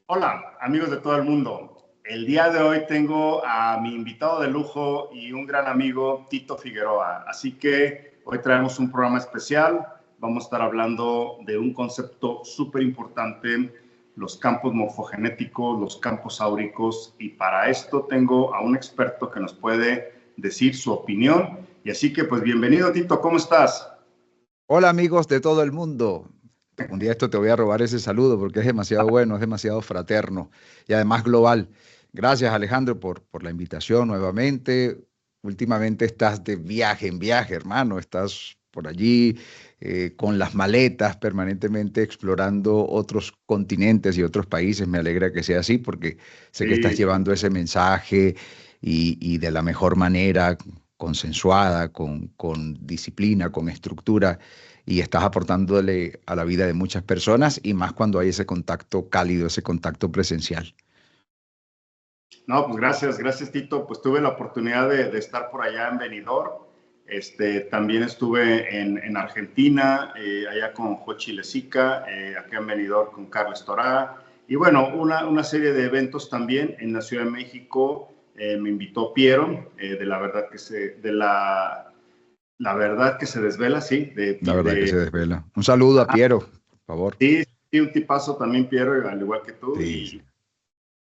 Hola, amigos de todo el mundo. El día de hoy tengo a mi invitado de lujo y un gran amigo, Tito Figueroa. Así que hoy traemos un programa especial. Vamos a estar hablando de un concepto súper importante, los campos morfogenéticos, los campos áuricos. Y para esto tengo a un experto que nos puede decir su opinión. Y así que, pues, bienvenido, Tito. ¿Cómo estás? Hola amigos de todo el mundo. Un día esto te voy a robar ese saludo porque es demasiado bueno, es demasiado fraterno y además global. Gracias Alejandro por la invitación nuevamente. Últimamente estás de viaje en viaje, hermano. Estás por allí con las maletas permanentemente explorando otros continentes y otros países. Me alegra que sea así porque sé que estás Sí. llevando ese mensaje y de la mejor manera, consensuada, con disciplina, con estructura y estás aportándole a la vida de muchas personas y más cuando hay ese contacto cálido, ese contacto presencial. No, pues gracias Tito. Pues tuve la oportunidad de estar por allá en Benidorm. También estuve en Argentina, allá con Jochi Lezica, acá en Benidorm con Carlos Torá. Y bueno, una serie de eventos también en la Ciudad de México. Me invitó Piero, de la verdad que la verdad que se desvela, sí, La verdad que se desvela. Un saludo a Piero, por favor. sí, sí, un tipazo también Piero, al igual que tú. Sí, Y sí.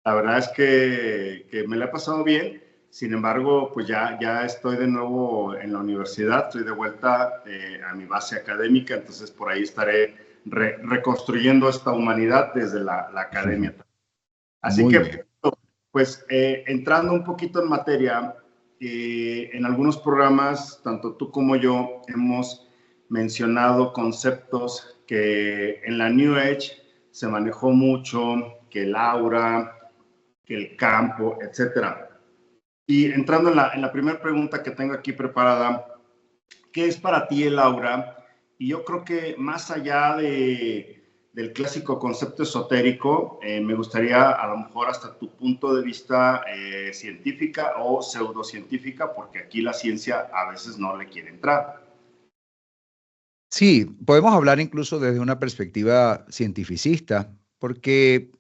la verdad es que me la he pasado bien. Sin embargo, pues ya estoy de nuevo en la universidad, estoy de vuelta a mi base académica, entonces por ahí estaré reconstruyendo esta humanidad desde la academia. Así Muy que, bien. pues, entrando un poquito en materia, en algunos programas, tanto tú como yo, hemos mencionado conceptos que en la New Age se manejó mucho, que el aura, que el campo, etcétera. Y entrando en la primera pregunta que tengo aquí preparada, ¿qué es para ti el aura? Y yo creo que más allá del clásico concepto esotérico, me gustaría a lo mejor hasta tu punto de vista científica o pseudocientífica, porque aquí la ciencia a veces no le quiere entrar. Sí, podemos hablar incluso desde una perspectiva cientificista, porque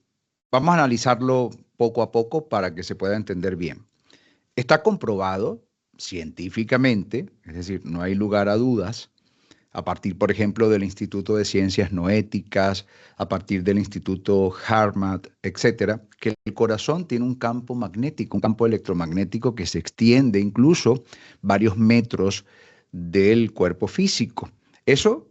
vamos a analizarlo poco a poco para que se pueda entender bien. Está comprobado científicamente, es decir, no hay lugar a dudas, a partir, por ejemplo, del Instituto de Ciencias Noéticas, a partir del Instituto Harvard, etcétera, que el corazón tiene un campo magnético, un campo electromagnético que se extiende incluso varios metros del cuerpo físico. Eso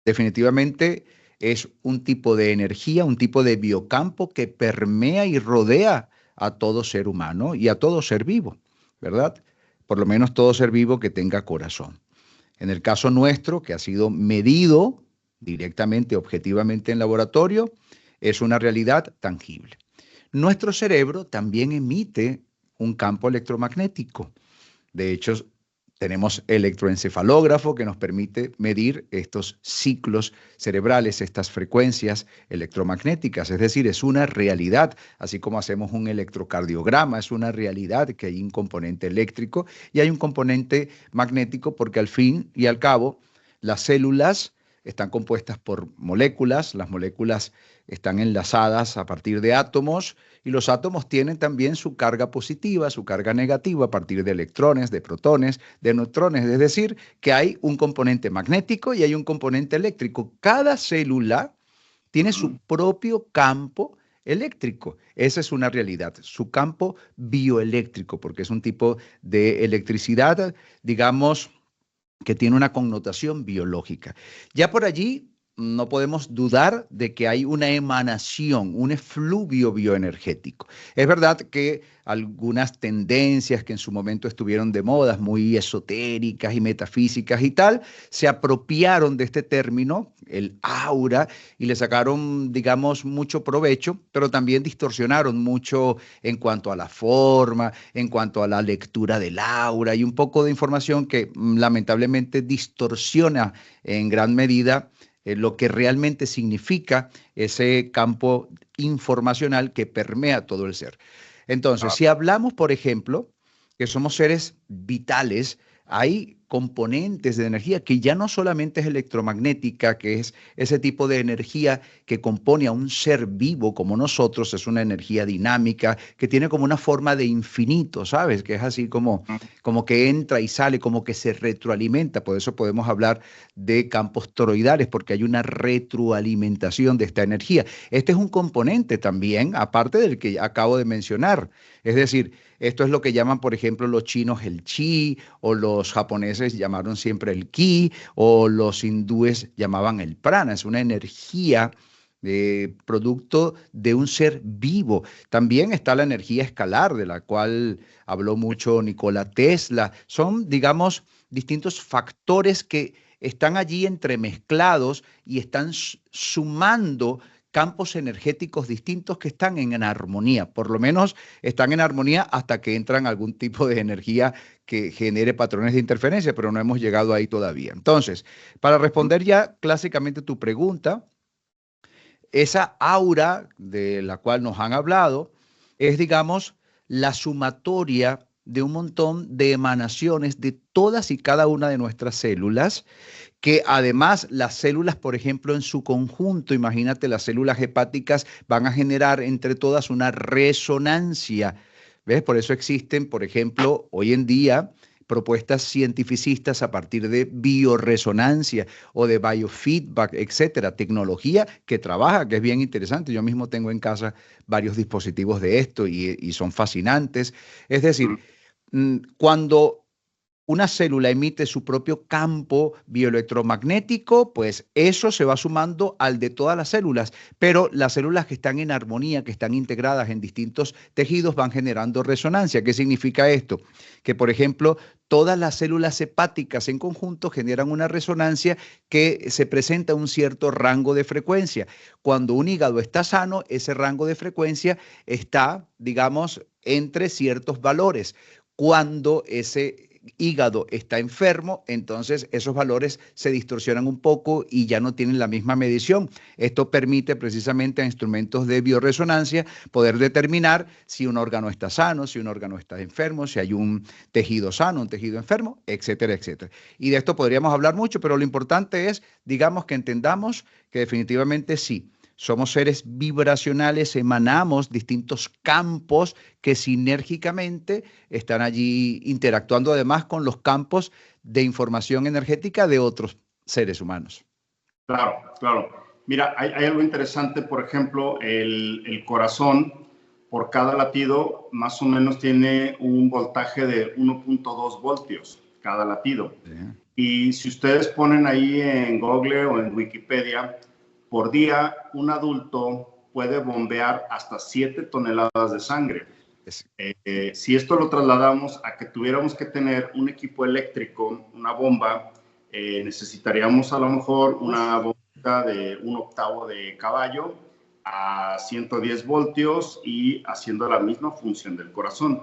definitivamente es un tipo de energía, un tipo de biocampo que permea y rodea a todo ser humano y a todo ser vivo, ¿verdad? Por lo menos todo ser vivo que tenga corazón. En el caso nuestro, que ha sido medido directamente, objetivamente en laboratorio, es una realidad tangible. Nuestro cerebro también emite un campo electromagnético. De hecho, tenemos electroencefalógrafo que nos permite medir estos ciclos cerebrales, estas frecuencias electromagnéticas. Es decir, es una realidad, así como hacemos un electrocardiograma, es una realidad que hay un componente eléctrico y hay un componente magnético porque al fin y al cabo las células están compuestas por moléculas, las moléculas están enlazadas a partir de átomos y los átomos tienen también su carga positiva, su carga negativa a partir de electrones, de protones, de neutrones. Es decir, que hay un componente magnético y hay un componente eléctrico. Cada célula tiene su propio campo eléctrico. Esa es una realidad, su campo bioeléctrico, porque es un tipo de electricidad, digamos, que tiene una connotación biológica. Ya por allí no podemos dudar de que hay una emanación, un efluvio bioenergético. Es verdad que algunas tendencias que en su momento estuvieron de moda, muy esotéricas y metafísicas y tal, se apropiaron de este término, el aura, y le sacaron, digamos, mucho provecho, pero también distorsionaron mucho en cuanto a la forma, en cuanto a la lectura del aura y un poco de información que lamentablemente distorsiona en gran medida lo que realmente significa ese campo informacional que permea todo el ser. Entonces, Ah, si hablamos, por ejemplo, que somos seres vitales, hay componentes de energía que ya no solamente es electromagnética, que es ese tipo de energía que compone a un ser vivo como nosotros, es una energía dinámica que tiene como una forma de infinito, ¿sabes? Que es así como que entra y sale, como que se retroalimenta. Por eso podemos hablar de campos toroidales, porque hay una retroalimentación de esta energía. Este es un componente también, aparte del que acabo de mencionar. Es decir, esto es lo que llaman, por ejemplo, los chinos el chi, o los japoneses llamaron siempre el ki, o los hindúes llamaban el prana. Es una energía producto de un ser vivo. También está la energía escalar, de la cual habló mucho Nikola Tesla. Son, digamos, distintos factores que están allí entremezclados y están sumando campos energéticos distintos que están en armonía. Por lo menos están en armonía hasta que entran algún tipo de energía que genere patrones de interferencia, pero no hemos llegado ahí todavía. Entonces, para responder ya clásicamente tu pregunta, esa aura de la cual nos han hablado es, digamos, la sumatoria de un montón de emanaciones de todas y cada una de nuestras células, que además las células, por ejemplo, en su conjunto, imagínate, las células hepáticas van a generar entre todas una resonancia. ¿Ves? Por eso existen, por ejemplo, hoy en día propuestas cientificistas a partir de bioresonancia o de biofeedback, etcétera, tecnología que trabaja, que es bien interesante. Yo mismo tengo en casa varios dispositivos de esto y son fascinantes. Es decir, cuando una célula emite su propio campo bioelectromagnético, pues eso se va sumando al de todas las células, pero las células que están en armonía, que están integradas en distintos tejidos, van generando resonancia. ¿Qué significa esto? Que, por ejemplo, todas las células hepáticas en conjunto generan una resonancia que se presenta a un cierto rango de frecuencia. Cuando un hígado está sano, ese rango de frecuencia está, digamos, entre ciertos valores. Cuando ese hígado está enfermo, entonces esos valores se distorsionan un poco y ya no tienen la misma medición. Esto permite precisamente a instrumentos de bioresonancia poder determinar si un órgano está sano, si un órgano está enfermo, si hay un tejido sano, un tejido enfermo, etcétera, etcétera. Y de esto podríamos hablar mucho, pero lo importante es, digamos, que entendamos que definitivamente sí. Somos seres vibracionales, emanamos distintos campos que sinérgicamente están allí interactuando además con los campos de información energética de otros seres humanos. Claro, claro. Mira, hay algo interesante, por ejemplo, el corazón por cada latido más o menos tiene un voltaje de 1.2 voltios cada latido. Sí. Y si ustedes ponen ahí en Google o en Wikipedia, por día un adulto puede bombear hasta 7 toneladas de sangre. Si esto lo trasladamos a que tuviéramos que tener un equipo eléctrico, una bomba, necesitaríamos a lo mejor una bomba de 1/8 de caballo a 110 voltios y haciendo la misma función del corazón.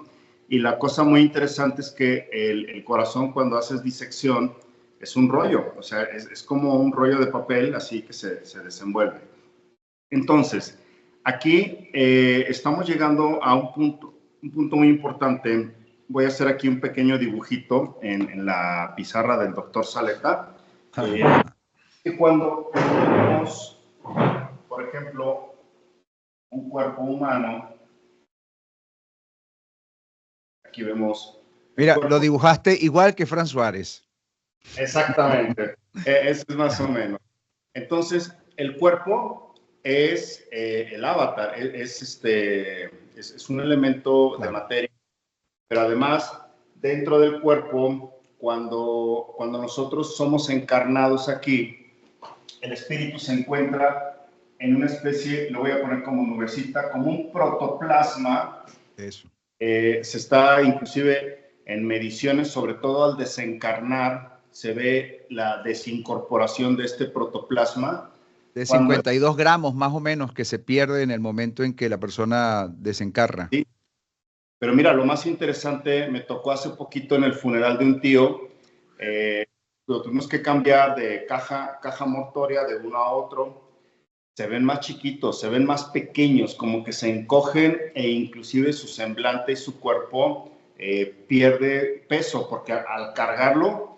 Y la cosa muy interesante es que el corazón, cuando haces disección, es un rollo, o sea, es como un rollo de papel así que se desenvuelve. Entonces, aquí estamos llegando a un punto muy importante. Voy a hacer aquí un pequeño dibujito en la pizarra del doctor Saleta. Cuando tenemos, por ejemplo, un cuerpo humano, aquí vemos... Mira, lo dibujaste igual que Fran Suárez. Exactamente, eso es más o menos. Entonces, el cuerpo es el avatar, es un elemento de materia, pero además, dentro del cuerpo, cuando nosotros somos encarnados aquí, el espíritu se encuentra en una especie, lo voy a poner como nubecita, como un protoplasma. Eso. Se está inclusive en mediciones, sobre todo al desencarnar, se ve la desincorporación de este protoplasma. De 52 gramos más o menos que se pierde en el momento en que la persona desencarna. Sí. Pero mira, lo más interesante, me tocó hace poquito en el funeral de un tío, lo tuvimos que cambiar de caja mortuoria de uno a otro. Se ven más chiquitos, se ven más pequeños, como que se encogen e inclusive su semblante y su cuerpo pierde peso, porque al cargarlo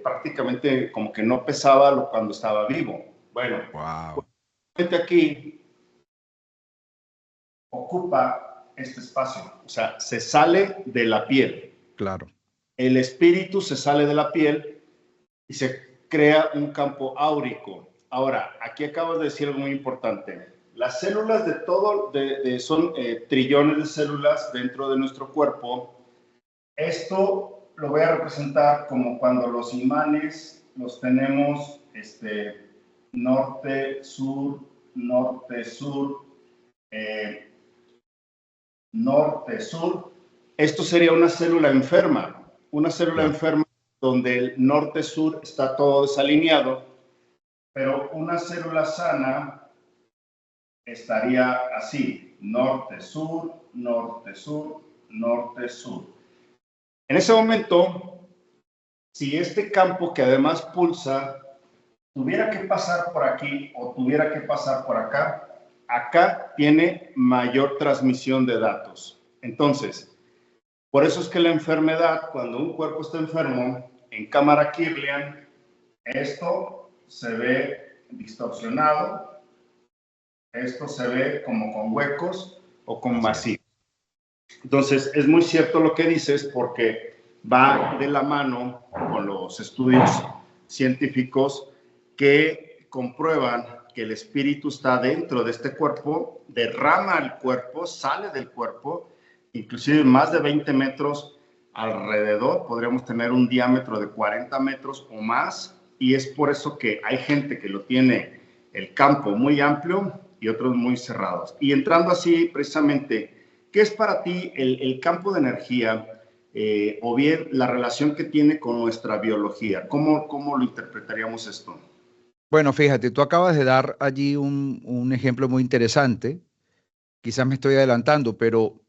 prácticamente como que no pesaba cuando estaba vivo. Bueno, Wow. aquí ocupa este espacio, o sea, se sale de la piel. Claro. El espíritu se sale de la piel y se crea un campo áurico. Ahora, aquí acabas de decir algo muy importante. Las células de todo, son trillones de células dentro de nuestro cuerpo. Esto lo voy a representar como cuando los imanes los tenemos norte, sur, norte, sur, norte, sur. Esto sería una célula enferma. Una célula enferma donde el norte-sur está todo desalineado, pero una célula sana estaría así, norte-sur, norte-sur, norte-sur. En ese momento, si este campo que además pulsa tuviera que pasar por aquí o tuviera que pasar por acá, acá tiene mayor transmisión de datos. Entonces, por eso es que la enfermedad, cuando un cuerpo está enfermo, en cámara Kirlian, esto se ve distorsionado, esto se ve como con huecos o con vacíos. Entonces, es muy cierto lo que dices porque va de la mano con los estudios científicos que comprueban que el espíritu está dentro de este cuerpo, derrama el cuerpo, sale del cuerpo, inclusive más de 20 metros alrededor, podríamos tener un diámetro de 40 metros o más, y es por eso que hay gente que lo tiene el campo muy amplio y otros muy cerrados. Y entrando así precisamente, ¿qué es para ti el campo de energía o bien la relación que tiene con nuestra biología? ¿Cómo lo interpretaríamos esto? Bueno, fíjate, tú acabas de dar allí un ejemplo muy interesante. Quizás me estoy adelantando, pero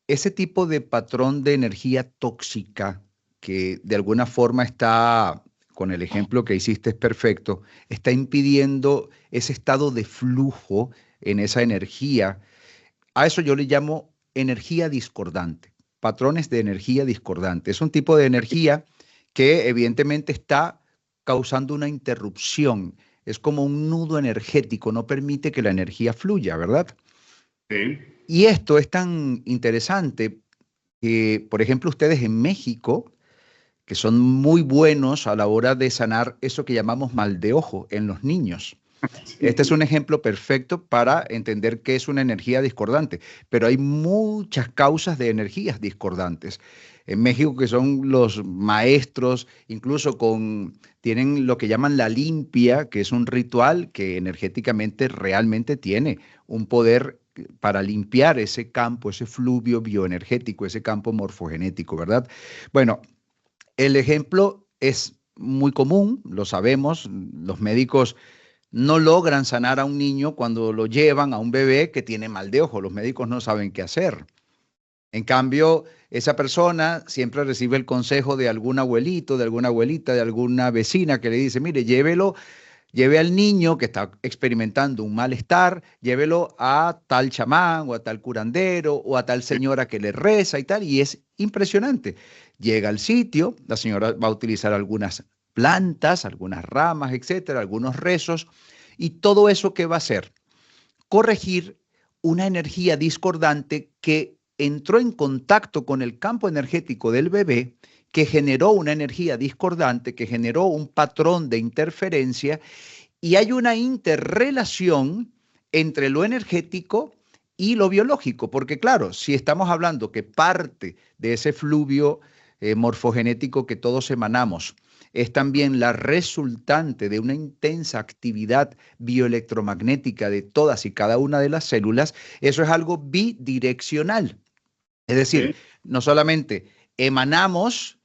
ese tipo de patrón de energía tóxica que de alguna forma está, con el ejemplo que hiciste es perfecto, está impidiendo ese estado de flujo en esa energía. A eso yo le llamo energía discordante, patrones de energía discordante. Es un tipo de energía que evidentemente está causando una interrupción. Es como un nudo energético, no permite que la energía fluya, ¿verdad? Sí. Y esto es tan interesante que, por ejemplo, ustedes en México, que son muy buenos a la hora de sanar eso que llamamos mal de ojo en los niños. Este es un ejemplo perfecto para entender qué es una energía discordante, pero hay muchas causas de energías discordantes. En México, que son los maestros, incluso tienen lo que llaman la limpia, que es un ritual que energéticamente realmente tiene un poder para limpiar ese campo, ese fluvio bioenergético, ese campo morfogenético, ¿verdad? Bueno, el ejemplo es muy común, lo sabemos, los médicos no logran sanar a un niño cuando lo llevan a un bebé que tiene mal de ojo. Los médicos no saben qué hacer. En cambio, esa persona siempre recibe el consejo de algún abuelito, de alguna abuelita, de alguna vecina que le dice, mire, lleve al niño que está experimentando un malestar, llévelo a tal chamán o a tal curandero o a tal señora que le reza y tal, y es impresionante. Llega al sitio, la señora va a utilizar algunas plantas, algunas ramas, etcétera, algunos rezos, y todo eso ¿qué va a hacer? Corregir una energía discordante que entró en contacto con el campo energético del bebé, que generó una energía discordante, que generó un patrón de interferencia, y hay una interrelación entre lo energético y lo biológico, porque claro, si estamos hablando que parte de ese fluvio morfogenético que todos emanamos es también la resultante de una intensa actividad bioelectromagnética de todas y cada una de las células, eso es algo bidireccional. Es decir, Sí. no solamente emanamos,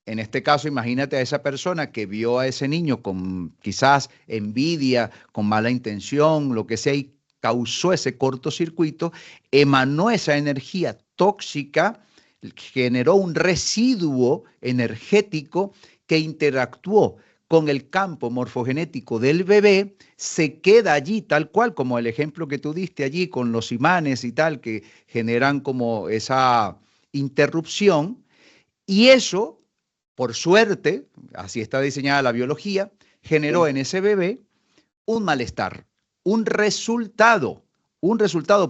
en este caso, imagínate a esa persona que vio a ese niño con quizás envidia, con mala intención, lo que sea, y causó ese cortocircuito, emanó esa energía tóxica, generó un residuo energético que interactuó con el campo morfogenético del bebé, se queda allí tal cual como el ejemplo que tú diste allí con los imanes y tal, que generan como esa interrupción, y eso Por suerte, así está diseñada la biología, generó en ese bebé un malestar, un resultado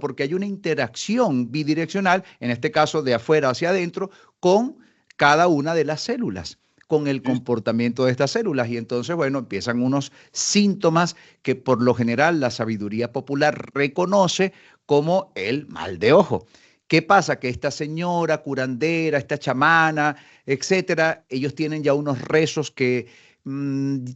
porque hay una interacción bidireccional, en este caso de afuera hacia adentro, con cada una de las células, con el comportamiento de estas células. Y entonces, bueno, empiezan unos síntomas que por lo general la sabiduría popular reconoce como el mal de ojo. ¿Qué pasa? Que esta señora curandera, esta chamana, etcétera, ellos tienen ya unos rezos que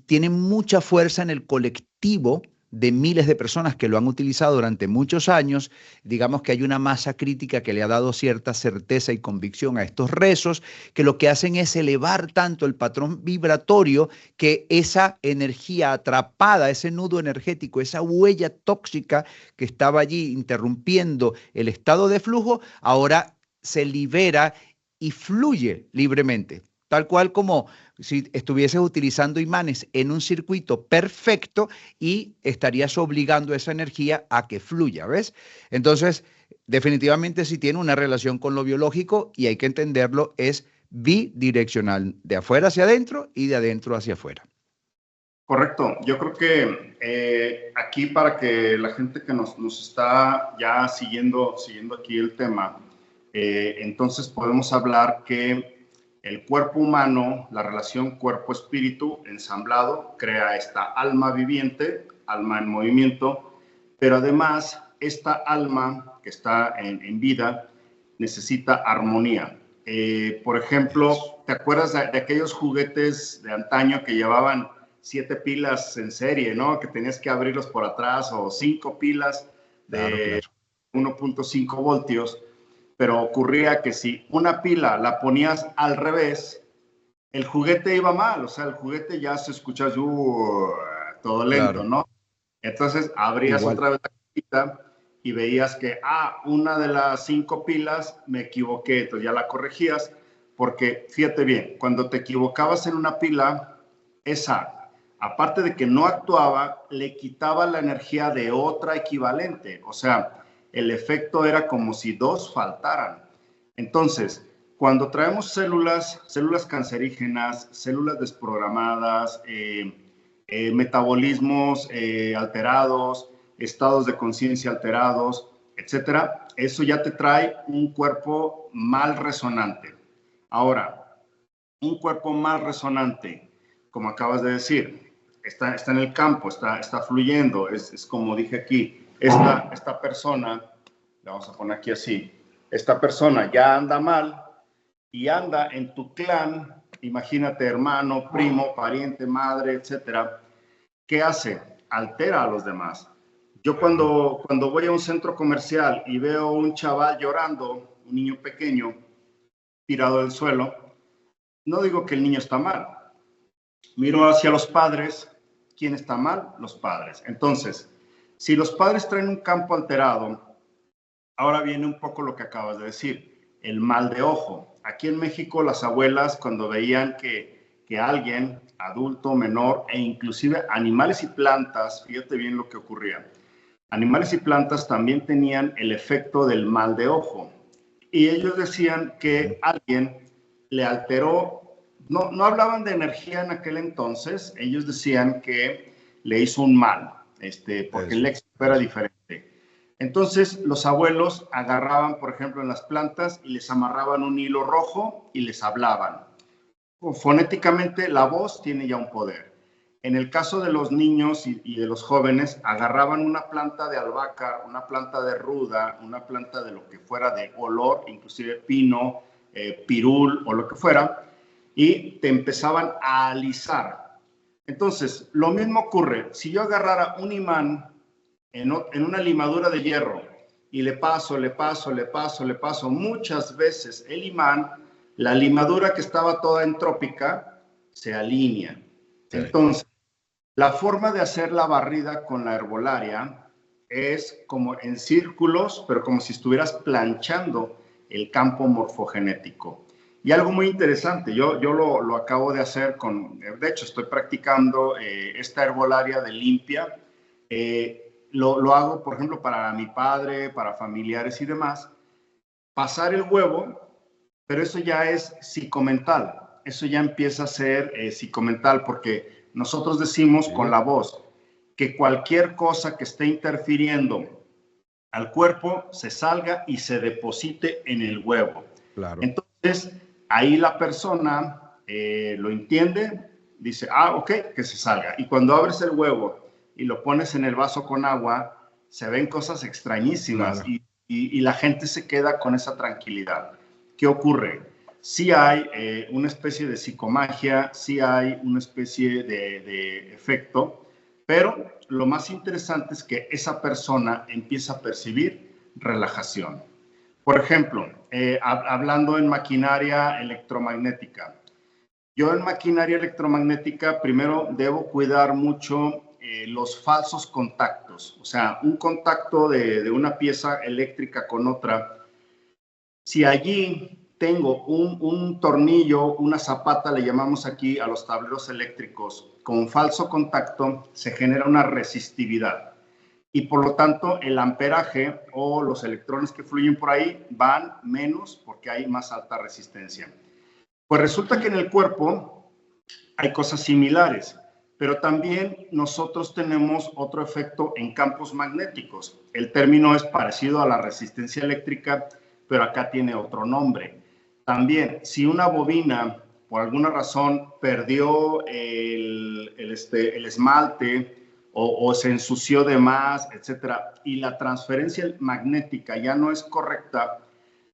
tienen mucha fuerza en el colectivo de miles de personas que lo han utilizado durante muchos años. Digamos que hay una masa crítica que le ha dado cierta certeza y convicción a estos rezos, que lo que hacen es elevar tanto el patrón vibratorio que esa energía atrapada, ese nudo energético, esa huella tóxica que estaba allí interrumpiendo el estado de flujo, ahora se libera y fluye libremente. Tal cual como si estuvieses utilizando imanes en un circuito perfecto y estarías obligando esa energía a que fluya, ¿ves? Entonces, definitivamente sí tiene una relación con lo biológico y hay que entenderlo, es bidireccional, de afuera hacia adentro y de adentro hacia afuera. Correcto. Yo creo que aquí para que la gente que nos está ya siguiendo aquí el tema, entonces podemos hablar que el cuerpo humano, la relación cuerpo-espíritu ensamblado, crea esta alma viviente, alma en movimiento, pero además esta alma que está en vida necesita armonía. Por ejemplo, ¿te acuerdas de aquellos juguetes de antaño que llevaban 7 pilas en serie, ¿no? Que tenías que abrirlos por atrás, o 5 pilas de 1.5 voltios, pero ocurría que si una pila la ponías al revés, el juguete iba mal, o sea, el juguete ya se escuchaba todo lento, ¿no? Entonces abrías otra vez la cajita y veías que, una de las 5 pilas me equivoqué, entonces ya la corregías, porque fíjate bien, cuando te equivocabas en una pila, esa, aparte de que no actuaba, le quitaba la energía de otra equivalente, o sea, el efecto era como si 2 faltaran. Entonces, cuando traemos células cancerígenas, células desprogramadas, metabolismos alterados, estados de conciencia alterados, etcétera, eso ya te trae un cuerpo mal resonante. Ahora, un cuerpo mal resonante, como acabas de decir, está en el campo, está fluyendo, es como dije aquí, esta persona, le vamos a poner aquí así, esta persona ya anda mal y anda en tu clan, imagínate hermano, primo, pariente, madre, etcétera. ¿Qué hace? Altera a los demás. Yo cuando voy a un centro comercial y veo un chaval llorando, un niño pequeño, tirado del suelo, no digo que el niño está mal. Miro hacia los padres. ¿Quién está mal? Los padres. Entonces, si los padres traen un campo alterado, ahora viene un poco lo que acabas de decir, el mal de ojo. Aquí en México las abuelas cuando veían que alguien, adulto, menor e inclusive animales y plantas, fíjate bien lo que ocurría, animales y plantas también tenían el efecto del mal de ojo. Y ellos decían que alguien le alteró, no hablaban de energía en aquel entonces, ellos decían que le hizo un mal, porque el léxico era diferente. Entonces los abuelos agarraban, por ejemplo, en las plantas y les amarraban un hilo rojo y les hablaban. Fonéticamente la voz tiene ya un poder. En el caso de los niños y de los jóvenes, agarraban una planta de albahaca, una planta de ruda, una planta de lo que fuera de olor, inclusive pino, pirul o lo que fuera, y te empezaban a alisar. Entonces, lo mismo ocurre. Si yo agarrara un imán en una limadura de hierro y le paso muchas veces el imán, la limadura que estaba toda entrópica se alinea. Entonces, la forma de hacer la barrida con la herbolaria es como en círculos, pero como si estuvieras planchando el campo morfogenético. Y algo muy interesante, yo lo acabo de hacer de hecho estoy practicando esta herbolaria de limpia. Lo hago, por ejemplo, para mi padre, para familiares y demás. Pasar el huevo, pero eso ya es psicomental. eso ya empieza a ser psicomental, porque nosotros decimos con la voz que cualquier cosa que esté interfiriendo al cuerpo se salga y se deposite en el huevo. Claro. Entonces, ahí la persona lo entiende, dice, ah, ok, que se salga. Y cuando abres el huevo y lo pones en el vaso con agua, se ven cosas extrañísimas, Claro. y la gente se queda con esa tranquilidad. ¿Qué ocurre? Sí hay una especie de psicomagia, sí hay una especie de efecto, pero lo más interesante es que esa persona empieza a percibir relajación. Por ejemplo, hablando en maquinaria electromagnética. Yo en maquinaria electromagnética primero debo cuidar mucho los falsos contactos. O sea, un contacto de una pieza eléctrica con otra. Si allí tengo un tornillo, una zapata, le llamamos aquí a los tableros eléctricos, con falso contacto, se genera una resistividad. Y por lo tanto, el amperaje o los electrones que fluyen por ahí van menos porque hay más alta resistencia. Pues resulta que en el cuerpo hay cosas similares, pero también nosotros tenemos otro efecto en campos magnéticos. El término es parecido a la resistencia eléctrica, pero acá tiene otro nombre. También, si una bobina, por alguna razón, perdió el esmalte o se ensució de más, etcétera, y la transferencia magnética ya no es correcta,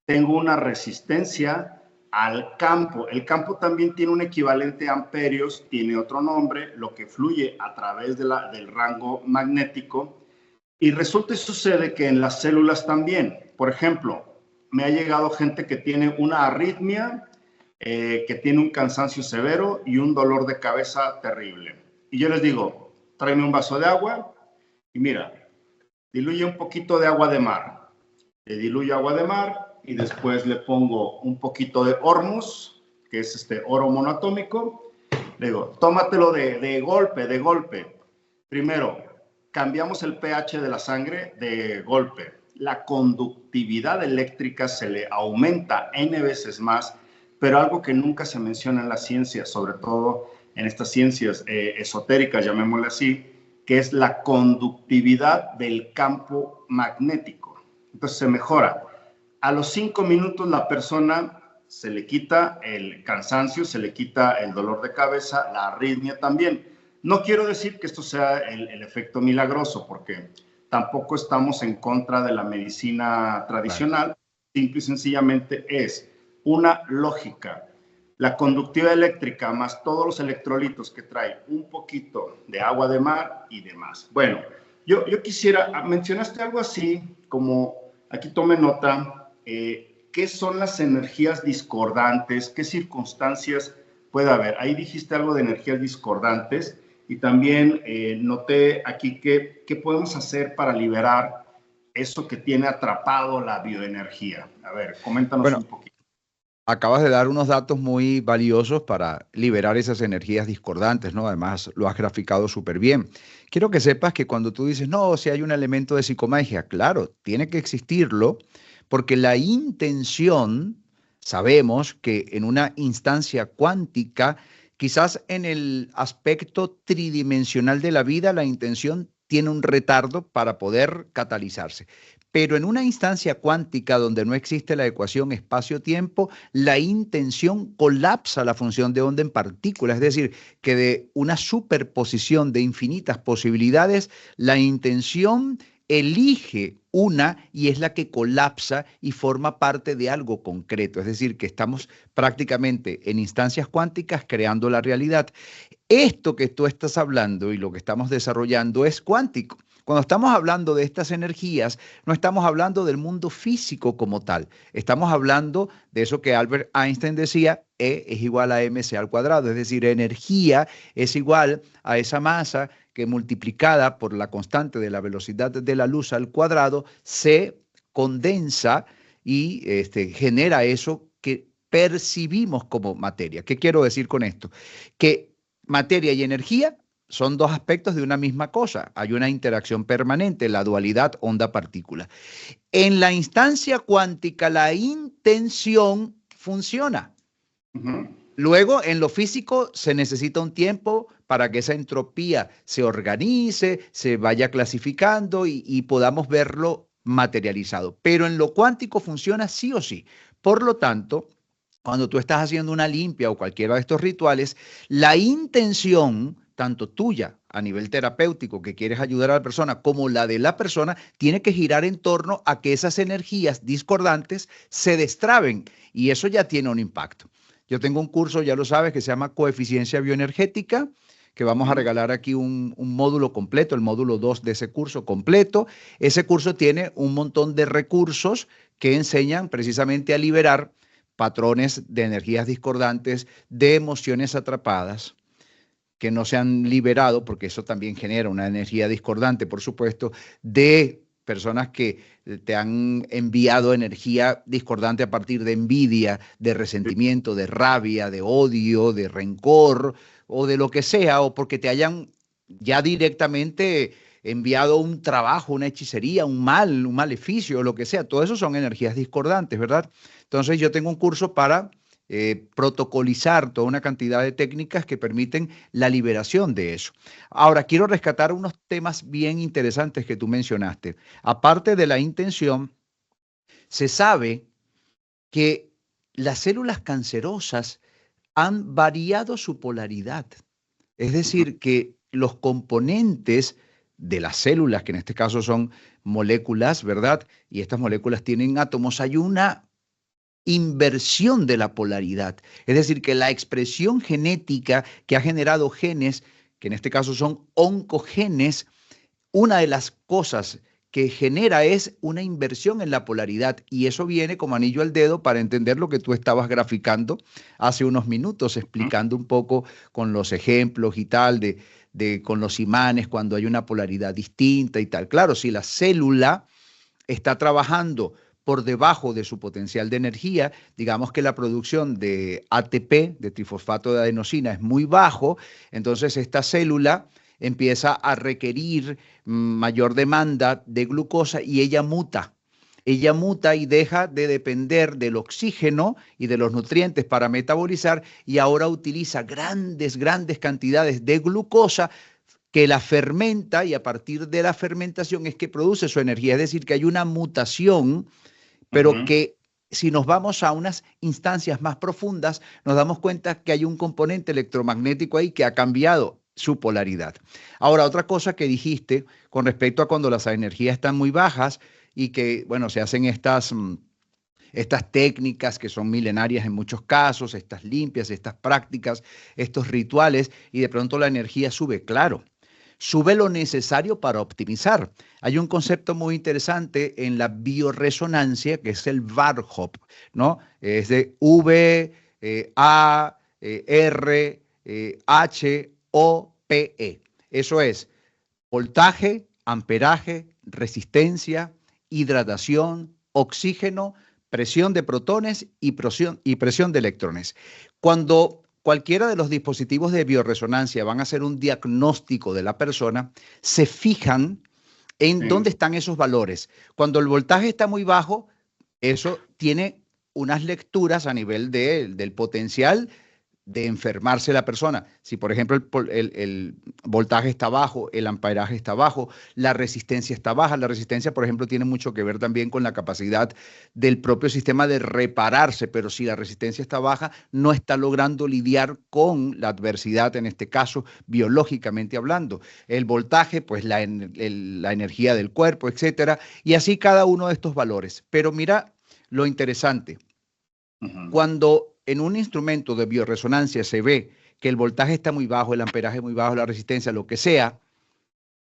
tengo una resistencia al campo. El campo también tiene un equivalente a amperios, tiene otro nombre, lo que fluye a través del rango magnético. Y resulta y sucede que en las células también. Por ejemplo, me ha llegado gente que tiene una arritmia, que tiene un cansancio severo y un dolor de cabeza terrible. Y yo les digo, tráeme un vaso de agua y mira, diluye un poquito de agua de mar. Le diluyo agua de mar y después le pongo un poquito de hormuz, que es oro monoatómico. Le digo, tómatelo de golpe. Primero, cambiamos el pH de la sangre de golpe. La conductividad eléctrica se le aumenta N veces más, pero algo que nunca se menciona en la ciencia, sobre todo en estas ciencias esotéricas, llamémosle así, que es la conductividad del campo magnético. Entonces se mejora. A los 5 minutos la persona se le quita el cansancio, se le quita el dolor de cabeza, la arritmia también. No quiero decir que esto sea el efecto milagroso, porque tampoco estamos en contra de la medicina tradicional. Claro. Simple y sencillamente es una lógica. La conductividad eléctrica más todos los electrolitos que trae un poquito de agua de mar y demás. Bueno, yo quisiera, mencionaste algo así, como aquí tome nota, ¿qué son las energías discordantes? ¿Qué circunstancias puede haber? Ahí dijiste algo de energías discordantes y también noté aquí qué podemos hacer para liberar eso que tiene atrapado la bioenergía. A ver, coméntanos un poquito. Acabas de dar unos datos muy valiosos para liberar esas energías discordantes, ¿no? Además, lo has graficado súper bien. Quiero que sepas que cuando tú dices, no, si hay un elemento de psicomagia, claro, tiene que existirlo, porque la intención, sabemos que en una instancia cuántica, quizás en el aspecto tridimensional de la vida, la intención tiene un retardo para poder catalizarse. Pero en una instancia cuántica donde no existe la ecuación espacio-tiempo, la intención colapsa la función de onda en partícula. Es decir, que de una superposición de infinitas posibilidades, la intención elige una y es la que colapsa y forma parte de algo concreto. Es decir, que estamos prácticamente en instancias cuánticas creando la realidad. Esto que tú estás hablando y lo que estamos desarrollando es cuántico. Cuando estamos hablando de estas energías, no estamos hablando del mundo físico como tal. Estamos hablando de eso que Albert Einstein decía, E es igual a mc al cuadrado. Es decir, energía es igual a esa masa que multiplicada por la constante de la velocidad de la luz al cuadrado se condensa y genera eso que percibimos como materia. ¿Qué quiero decir con esto? Que materia y energía son dos aspectos de una misma cosa. Hay una interacción permanente, la dualidad onda-partícula. En la instancia cuántica, la intención funciona. Luego, en lo físico, se necesita un tiempo para que esa entropía se organice, se vaya clasificando y podamos verlo materializado. Pero en lo cuántico funciona sí o sí. Por lo tanto, cuando tú estás haciendo una limpia o cualquiera de estos rituales, la intención, tanto tuya a nivel terapéutico que quieres ayudar a la persona, como la de la persona, tiene que girar en torno a que esas energías discordantes se destraben y eso ya tiene un impacto. Yo tengo un curso, ya lo sabes, que se llama Coeficiencia Bioenergética, que vamos a regalar aquí un módulo completo, el módulo 2 de ese curso completo. Ese curso tiene un montón de recursos que enseñan precisamente a liberar patrones de energías discordantes, de emociones atrapadas que no se han liberado, porque eso también genera una energía discordante, por supuesto, de personas que te han enviado energía discordante a partir de envidia, de resentimiento, de rabia, de odio, de rencor o de lo que sea, o porque te hayan ya directamente enviado un trabajo, una hechicería, un mal, un maleficio, o lo que sea. Todo eso son energías discordantes, ¿verdad? Entonces yo tengo un curso para protocolizar toda una cantidad de técnicas que permiten la liberación de eso. Ahora, quiero rescatar unos temas bien interesantes que tú mencionaste. Aparte de la intención, se sabe que las células cancerosas han variado su polaridad. Es decir, que los componentes de las células, que en este caso son moléculas, ¿verdad? Y estas moléculas tienen átomos, hay una inversión de la polaridad. Es decir, que la expresión genética que ha generado genes, que en este caso son oncogenes, una de las cosas que genera es una inversión en la polaridad y eso viene como anillo al dedo para entender lo que tú estabas graficando hace unos minutos, explicando un poco con los ejemplos y tal con los imanes cuando hay una polaridad distinta y tal. Claro, si la célula está trabajando por debajo de su potencial de energía, digamos que la producción de ATP, de trifosfato de adenosina, es muy bajo, entonces esta célula empieza a requerir mayor demanda de glucosa y ella muta. Ella muta y deja de depender del oxígeno y de los nutrientes para metabolizar y ahora utiliza grandes cantidades de glucosa que la fermenta y a partir de la fermentación es que produce su energía. Es decir, que hay una mutación, pero que si nos vamos a unas instancias más profundas, nos damos cuenta que hay un componente electromagnético ahí que ha cambiado su polaridad. Ahora, otra cosa que dijiste con respecto a cuando las energías están muy bajas y que, bueno, se hacen estas técnicas que son milenarias en muchos casos, estas limpias, estas prácticas, estos rituales, y de pronto la energía sube, claro. Sube lo necesario para optimizar. Hay un concepto muy interesante en la bioresonancia que es el VARHOP, ¿no? Es de V, A, R, H, O, P, E. Eso es voltaje, amperaje, resistencia, hidratación, oxígeno, presión de protones y presión de electrones. Cuando cualquiera de los dispositivos de bioresonancia van a hacer un diagnóstico de la persona, se fijan en dónde están esos valores. Cuando el voltaje está muy bajo, eso tiene unas lecturas a nivel del potencial de enfermarse la persona. Si, por ejemplo, el voltaje está bajo, el amperaje está bajo, la resistencia está baja. La resistencia, por ejemplo, tiene mucho que ver también con la capacidad del propio sistema de repararse, pero si la resistencia está baja, no está logrando lidiar con la adversidad, en este caso, biológicamente hablando. El voltaje, pues la energía del cuerpo, etcétera, y así cada uno de estos valores. Pero mira lo interesante. Cuando en un instrumento de bioresonancia se ve que el voltaje está muy bajo, el amperaje muy bajo, la resistencia, lo que sea,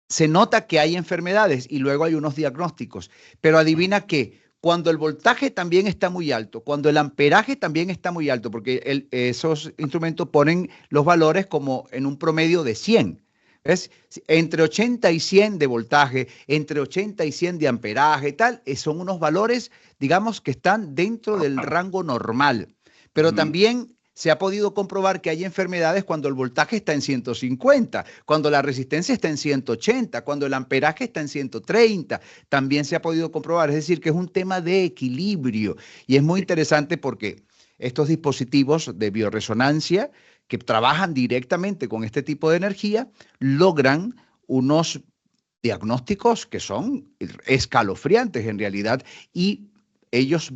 se nota que hay enfermedades y luego hay unos diagnósticos. Pero adivina qué, cuando el voltaje también está muy alto, cuando el amperaje también está muy alto, porque esos instrumentos ponen los valores como en un promedio de 100. ¿Ves? Entre 80 y 100 de voltaje, entre 80 y 100 de amperaje, tal, son unos valores, digamos, que están dentro del rango normal. Pero también se ha podido comprobar que hay enfermedades cuando el voltaje está en 150, cuando la resistencia está en 180, cuando el amperaje está en 130. También se ha podido comprobar. Es decir, que es un tema de equilibrio. Y es muy interesante porque estos dispositivos de bioresonancia que trabajan directamente con este tipo de energía logran unos diagnósticos que son escalofriantes en realidad y ellos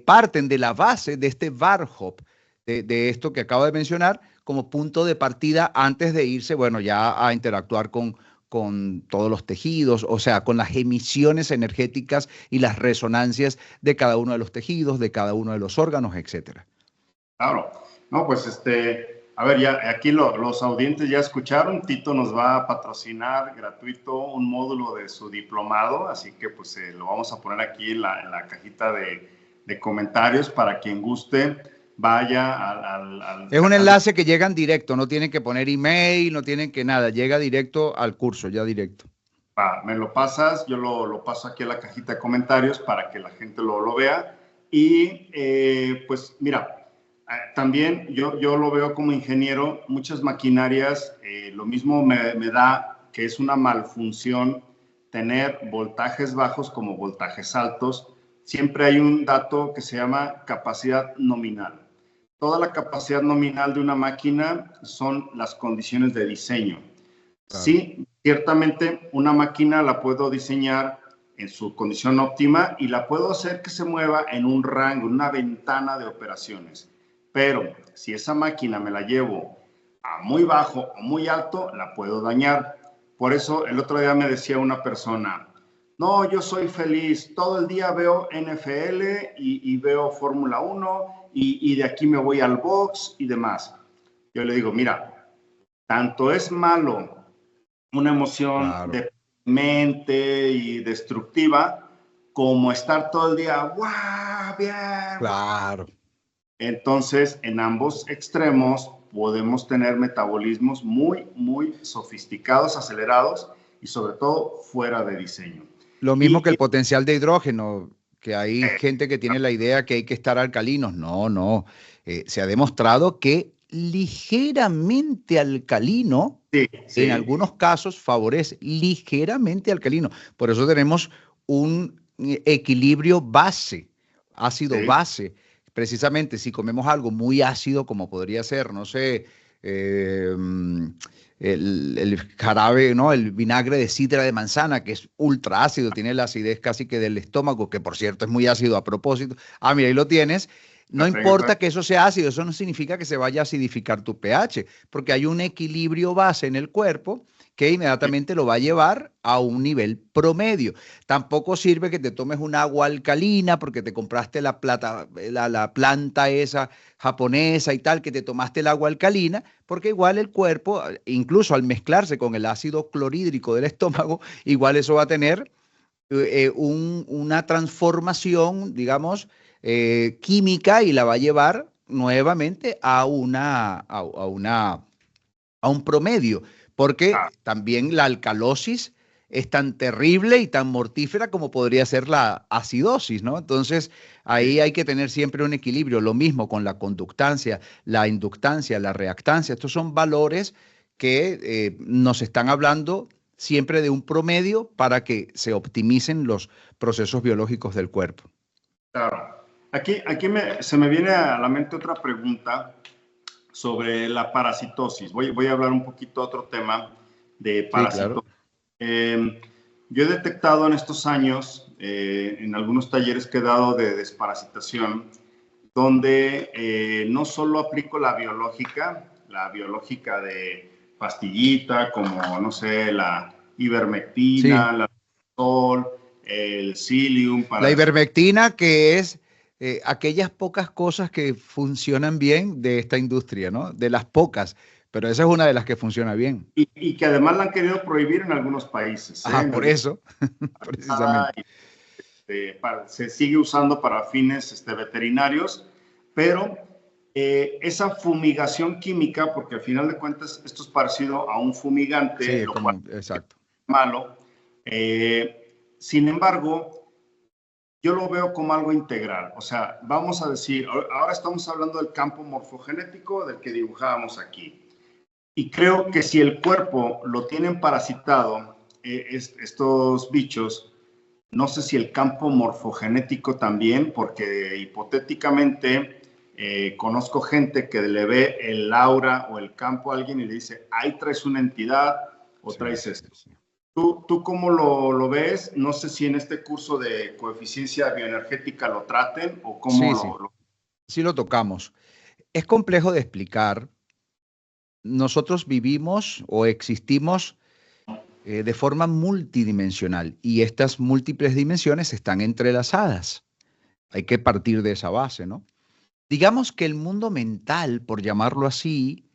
parten de la base de este VARHOP, de esto que acabo de mencionar, como punto de partida antes de irse, bueno, ya a interactuar con todos los tejidos, o sea, con las emisiones energéticas y las resonancias de cada uno de los tejidos, de cada uno de los órganos, etcétera. Claro. No, pues a ver, ya aquí los audientes ya escucharon, Tito nos va a patrocinar gratuito un módulo de su diplomado, así que pues lo vamos a poner aquí en la cajita de comentarios para quien guste, vaya al Es un enlace que llegan directo, no tienen que poner email, no tienen que nada, llega directo al curso, ya directo. Me lo pasas, yo lo paso aquí a la cajita de comentarios para que la gente lo vea y pues mira, también yo lo veo como ingeniero, muchas maquinarias, lo mismo me da que es una malfunción tener voltajes bajos como voltajes altos. Siempre hay un dato que se llama capacidad nominal. Toda la capacidad nominal de una máquina son las condiciones de diseño. Claro. Sí, ciertamente una máquina la puedo diseñar en su condición óptima y la puedo hacer que se mueva en un rango, en una ventana de operaciones. Pero si esa máquina me la llevo a muy bajo o muy alto, la puedo dañar. Por eso el otro día me decía una persona, no, yo soy feliz, todo el día veo NFL y veo Fórmula 1 y de aquí me voy al box y demás. Yo le digo, mira, tanto es malo una emoción claro, deprimente y destructiva como estar todo el día, ¡guau! Bien. Claro. Entonces, en ambos extremos podemos tener metabolismos muy, muy sofisticados, acelerados y sobre todo fuera de diseño. Lo mismo que el potencial de hidrógeno, que hay gente que tiene la idea que hay que estar alcalinos. No, no. Se ha demostrado que ligeramente alcalino, sí, en algunos casos favorece ligeramente alcalino. Por eso tenemos un equilibrio base, ácido base. Precisamente si comemos algo muy ácido, como podría ser, no sé, el jarabe, ¿no? El vinagre de sidra de manzana, que es ultra ácido, tiene la acidez casi que del estómago, que por cierto es muy ácido a propósito. Ah, mira, ahí lo tienes. No importa que eso sea ácido, eso no significa que se vaya a acidificar tu pH, porque hay un equilibrio base en el cuerpo que inmediatamente lo va a llevar a un nivel promedio. Tampoco sirve que te tomes un agua alcalina porque te compraste la planta esa japonesa y tal, que te tomaste el agua alcalina, porque igual el cuerpo, incluso al mezclarse con el ácido clorhídrico del estómago, igual eso va a tener una transformación, digamos, química y la va a llevar nuevamente a un promedio, porque también la alcalosis es tan terrible y tan mortífera como podría ser la acidosis, ¿no? Entonces, ahí hay que tener siempre un equilibrio. Lo mismo con la conductancia, la inductancia, la reactancia. Estos son valores que nos están hablando siempre de un promedio para que se optimicen los procesos biológicos del cuerpo. Claro. Aquí se me viene a la mente otra pregunta sobre la parasitosis. Voy a hablar un poquito de otro tema de parasitosis. Sí, claro. Yo he detectado en estos años, en algunos talleres que he dado de desparasitación, donde no solo aplico la biológica de pastillita, como, no sé, la ivermectina, sí, la sol, el psyllium. La ivermectina, que es aquellas pocas cosas que funcionan bien de esta industria, ¿no? De las pocas, pero esa es una de las que funciona bien. Y que además la han querido prohibir en algunos países. Ah, por eso, precisamente. Se sigue usando para fines veterinarios, pero esa fumigación química, porque al final de cuentas esto es parecido a un fumigante, sí, lo cual exacto, es malo. Sin embargo, yo lo veo como algo integral. O sea, vamos a decir, ahora estamos hablando del campo morfogenético del que dibujábamos aquí. Y creo que si el cuerpo lo tienen parasitado, estos bichos, no sé si el campo morfogenético también, porque hipotéticamente Conozco gente que le ve el aura o el campo a alguien y le dice, ahí traes una entidad o traes esto. Sí. ¿Tú cómo lo ves? No sé si en este curso de coeficiencia bioenergética lo traten o cómo sí lo tocamos. Es complejo de explicar. Nosotros vivimos o existimos de forma multidimensional y estas múltiples dimensiones están entrelazadas. Hay que partir de esa base, ¿no? Digamos que el mundo mental, por llamarlo así,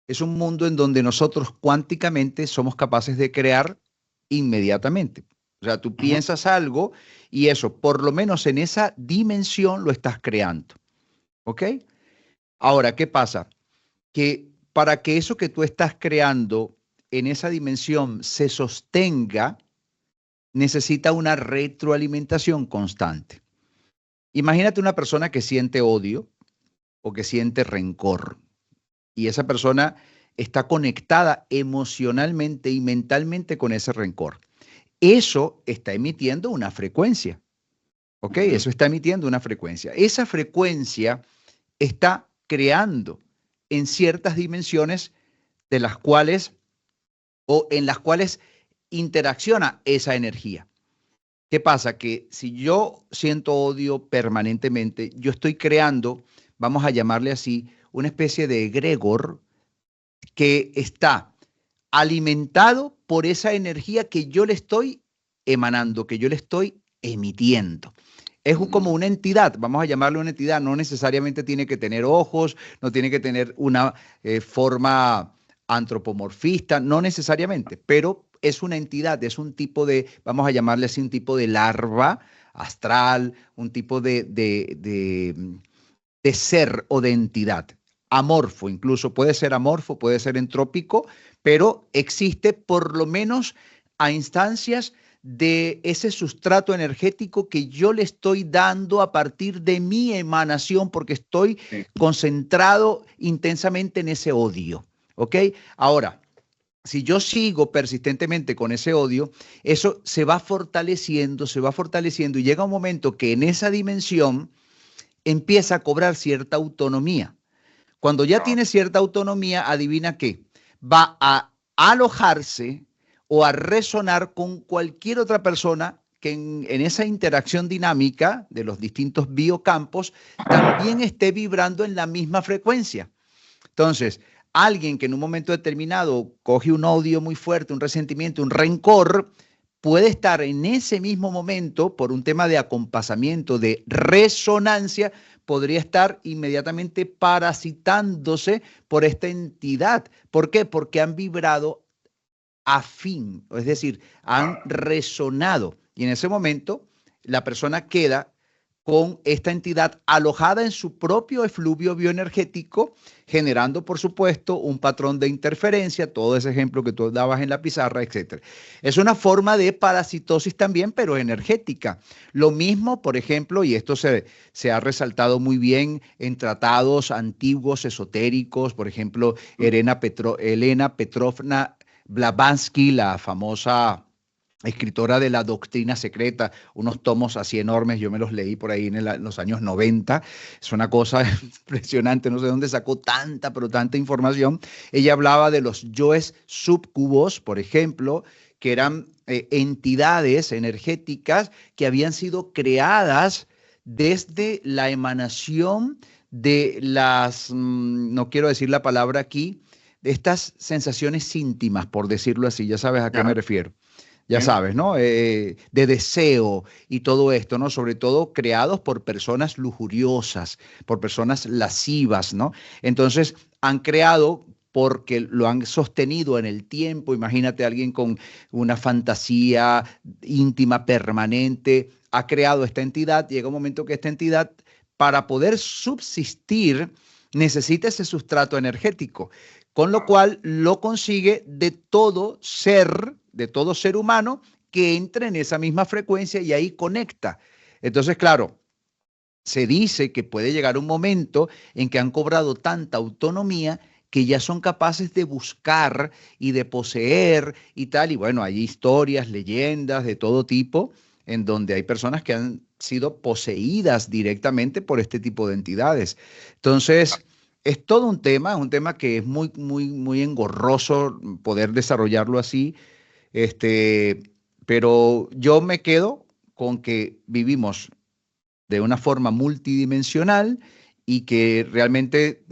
es un mundo en donde nosotros cuánticamente somos capaces de crear inmediatamente. O sea, tú piensas algo y eso, por lo menos en esa dimensión, lo estás creando. ¿Ok? Ahora, ¿qué pasa? Que para que eso que tú estás creando en esa dimensión se sostenga, necesita una retroalimentación constante. Imagínate una persona que siente odio o que siente rencor y esa persona está conectada emocionalmente y mentalmente con ese rencor. Eso está emitiendo una frecuencia, ¿ok? Eso está emitiendo una frecuencia. Esa frecuencia está creando en ciertas dimensiones de las cuales o en las cuales interacciona esa energía. ¿Qué pasa? Que si yo siento odio permanentemente, yo estoy creando, vamos a llamarle así, una especie de egregor que está alimentado por esa energía que yo le estoy emanando, que yo le estoy emitiendo. Es como una entidad, vamos a llamarle una entidad, no necesariamente tiene que tener ojos, no tiene que tener una forma antropomorfista, no necesariamente, pero es una entidad, es un tipo de, vamos a llamarle así, un tipo de larva astral, un tipo de ser o de entidad. Amorfo, incluso puede ser amorfo, puede ser entrópico, pero existe por lo menos a instancias de ese sustrato energético que yo le estoy dando a partir de mi emanación porque estoy concentrado intensamente en ese odio. ¿Ok? Ahora, si yo sigo persistentemente con ese odio, eso se va fortaleciendo y llega un momento que en esa dimensión empieza a cobrar cierta autonomía. Cuando ya tiene cierta autonomía, adivina qué, va a alojarse o a resonar con cualquier otra persona que en esa interacción dinámica de los distintos biocampos también esté vibrando en la misma frecuencia. Entonces, alguien que en un momento determinado coge un odio muy fuerte, un resentimiento, un rencor, puede estar en ese mismo momento, por un tema de acompasamiento, de resonancia, podría estar inmediatamente parasitándose por esta entidad. ¿Por qué? Porque han vibrado afín, es decir, han resonado. Y en ese momento, la persona queda con esta entidad alojada en su propio efluvio bioenergético, generando, por supuesto, un patrón de interferencia, todo ese ejemplo que tú dabas en la pizarra, etc. Es una forma de parasitosis también, pero energética. Lo mismo, por ejemplo, y esto se ha resaltado muy bien en tratados antiguos, esotéricos, por ejemplo, Elena Petrovna Blavatsky, la famosa escritora de la doctrina secreta, unos tomos así enormes, yo me los leí por ahí en los años 90, es una cosa impresionante, no sé dónde sacó tanta, pero tanta información. Ella hablaba de los yoes subcubos, por ejemplo, que eran entidades energéticas que habían sido creadas desde la emanación de las, no quiero decir la palabra aquí, de estas sensaciones íntimas, por decirlo así, ya sabes a qué me refiero. Ya sabes, ¿no? De deseo y todo esto, ¿no? Sobre todo creados por personas lujuriosas, por personas lascivas, ¿no? Entonces han creado porque lo han sostenido en el tiempo. Imagínate a alguien con una fantasía íntima permanente, ha creado esta entidad, llega un momento que esta entidad, para poder subsistir, necesita ese sustrato energético, con lo cual lo consigue de todo ser humano que entre en esa misma frecuencia y ahí conecta. Entonces, claro, se dice que puede llegar un momento en que han cobrado tanta autonomía que ya son capaces de buscar y de poseer y tal. Y bueno, hay historias, leyendas de todo tipo en donde hay personas que han sido poseídas directamente por este tipo de entidades. Entonces, es todo es un tema que es muy, muy, muy engorroso poder desarrollarlo así, este, pero yo me quedo con que vivimos de una forma multidimensional y que realmente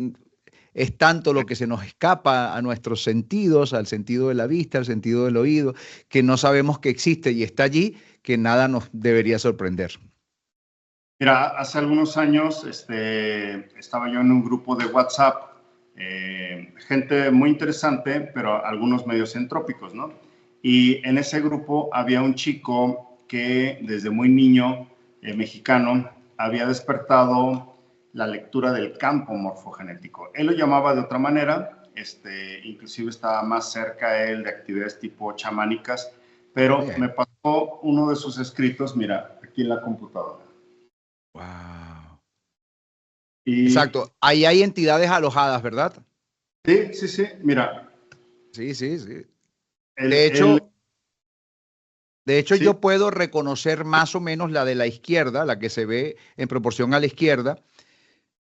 es tanto lo que se nos escapa a nuestros sentidos, al sentido de la vista, al sentido del oído, que no sabemos que existe y está allí, que nada nos debería sorprender. Mira, hace algunos años estaba yo en un grupo de WhatsApp, gente muy interesante, pero algunos medios entrópicos, ¿no? Y en ese grupo había un chico que desde muy niño, mexicano, había despertado la lectura del campo morfogenético. Él lo llamaba de otra manera, inclusive estaba más cerca él de actividades tipo chamánicas, pero me Bien. pasó uno de sus escritos, mira, aquí en la computadora. Wow. Y Exacto. Ahí hay entidades alojadas, ¿verdad? sí, sí, sí, mira, Sí, sí, sí. él, De él hecho, de hecho, sí, yo puedo reconocer más o menos la de la izquierda, la que se ve en proporción a la izquierda.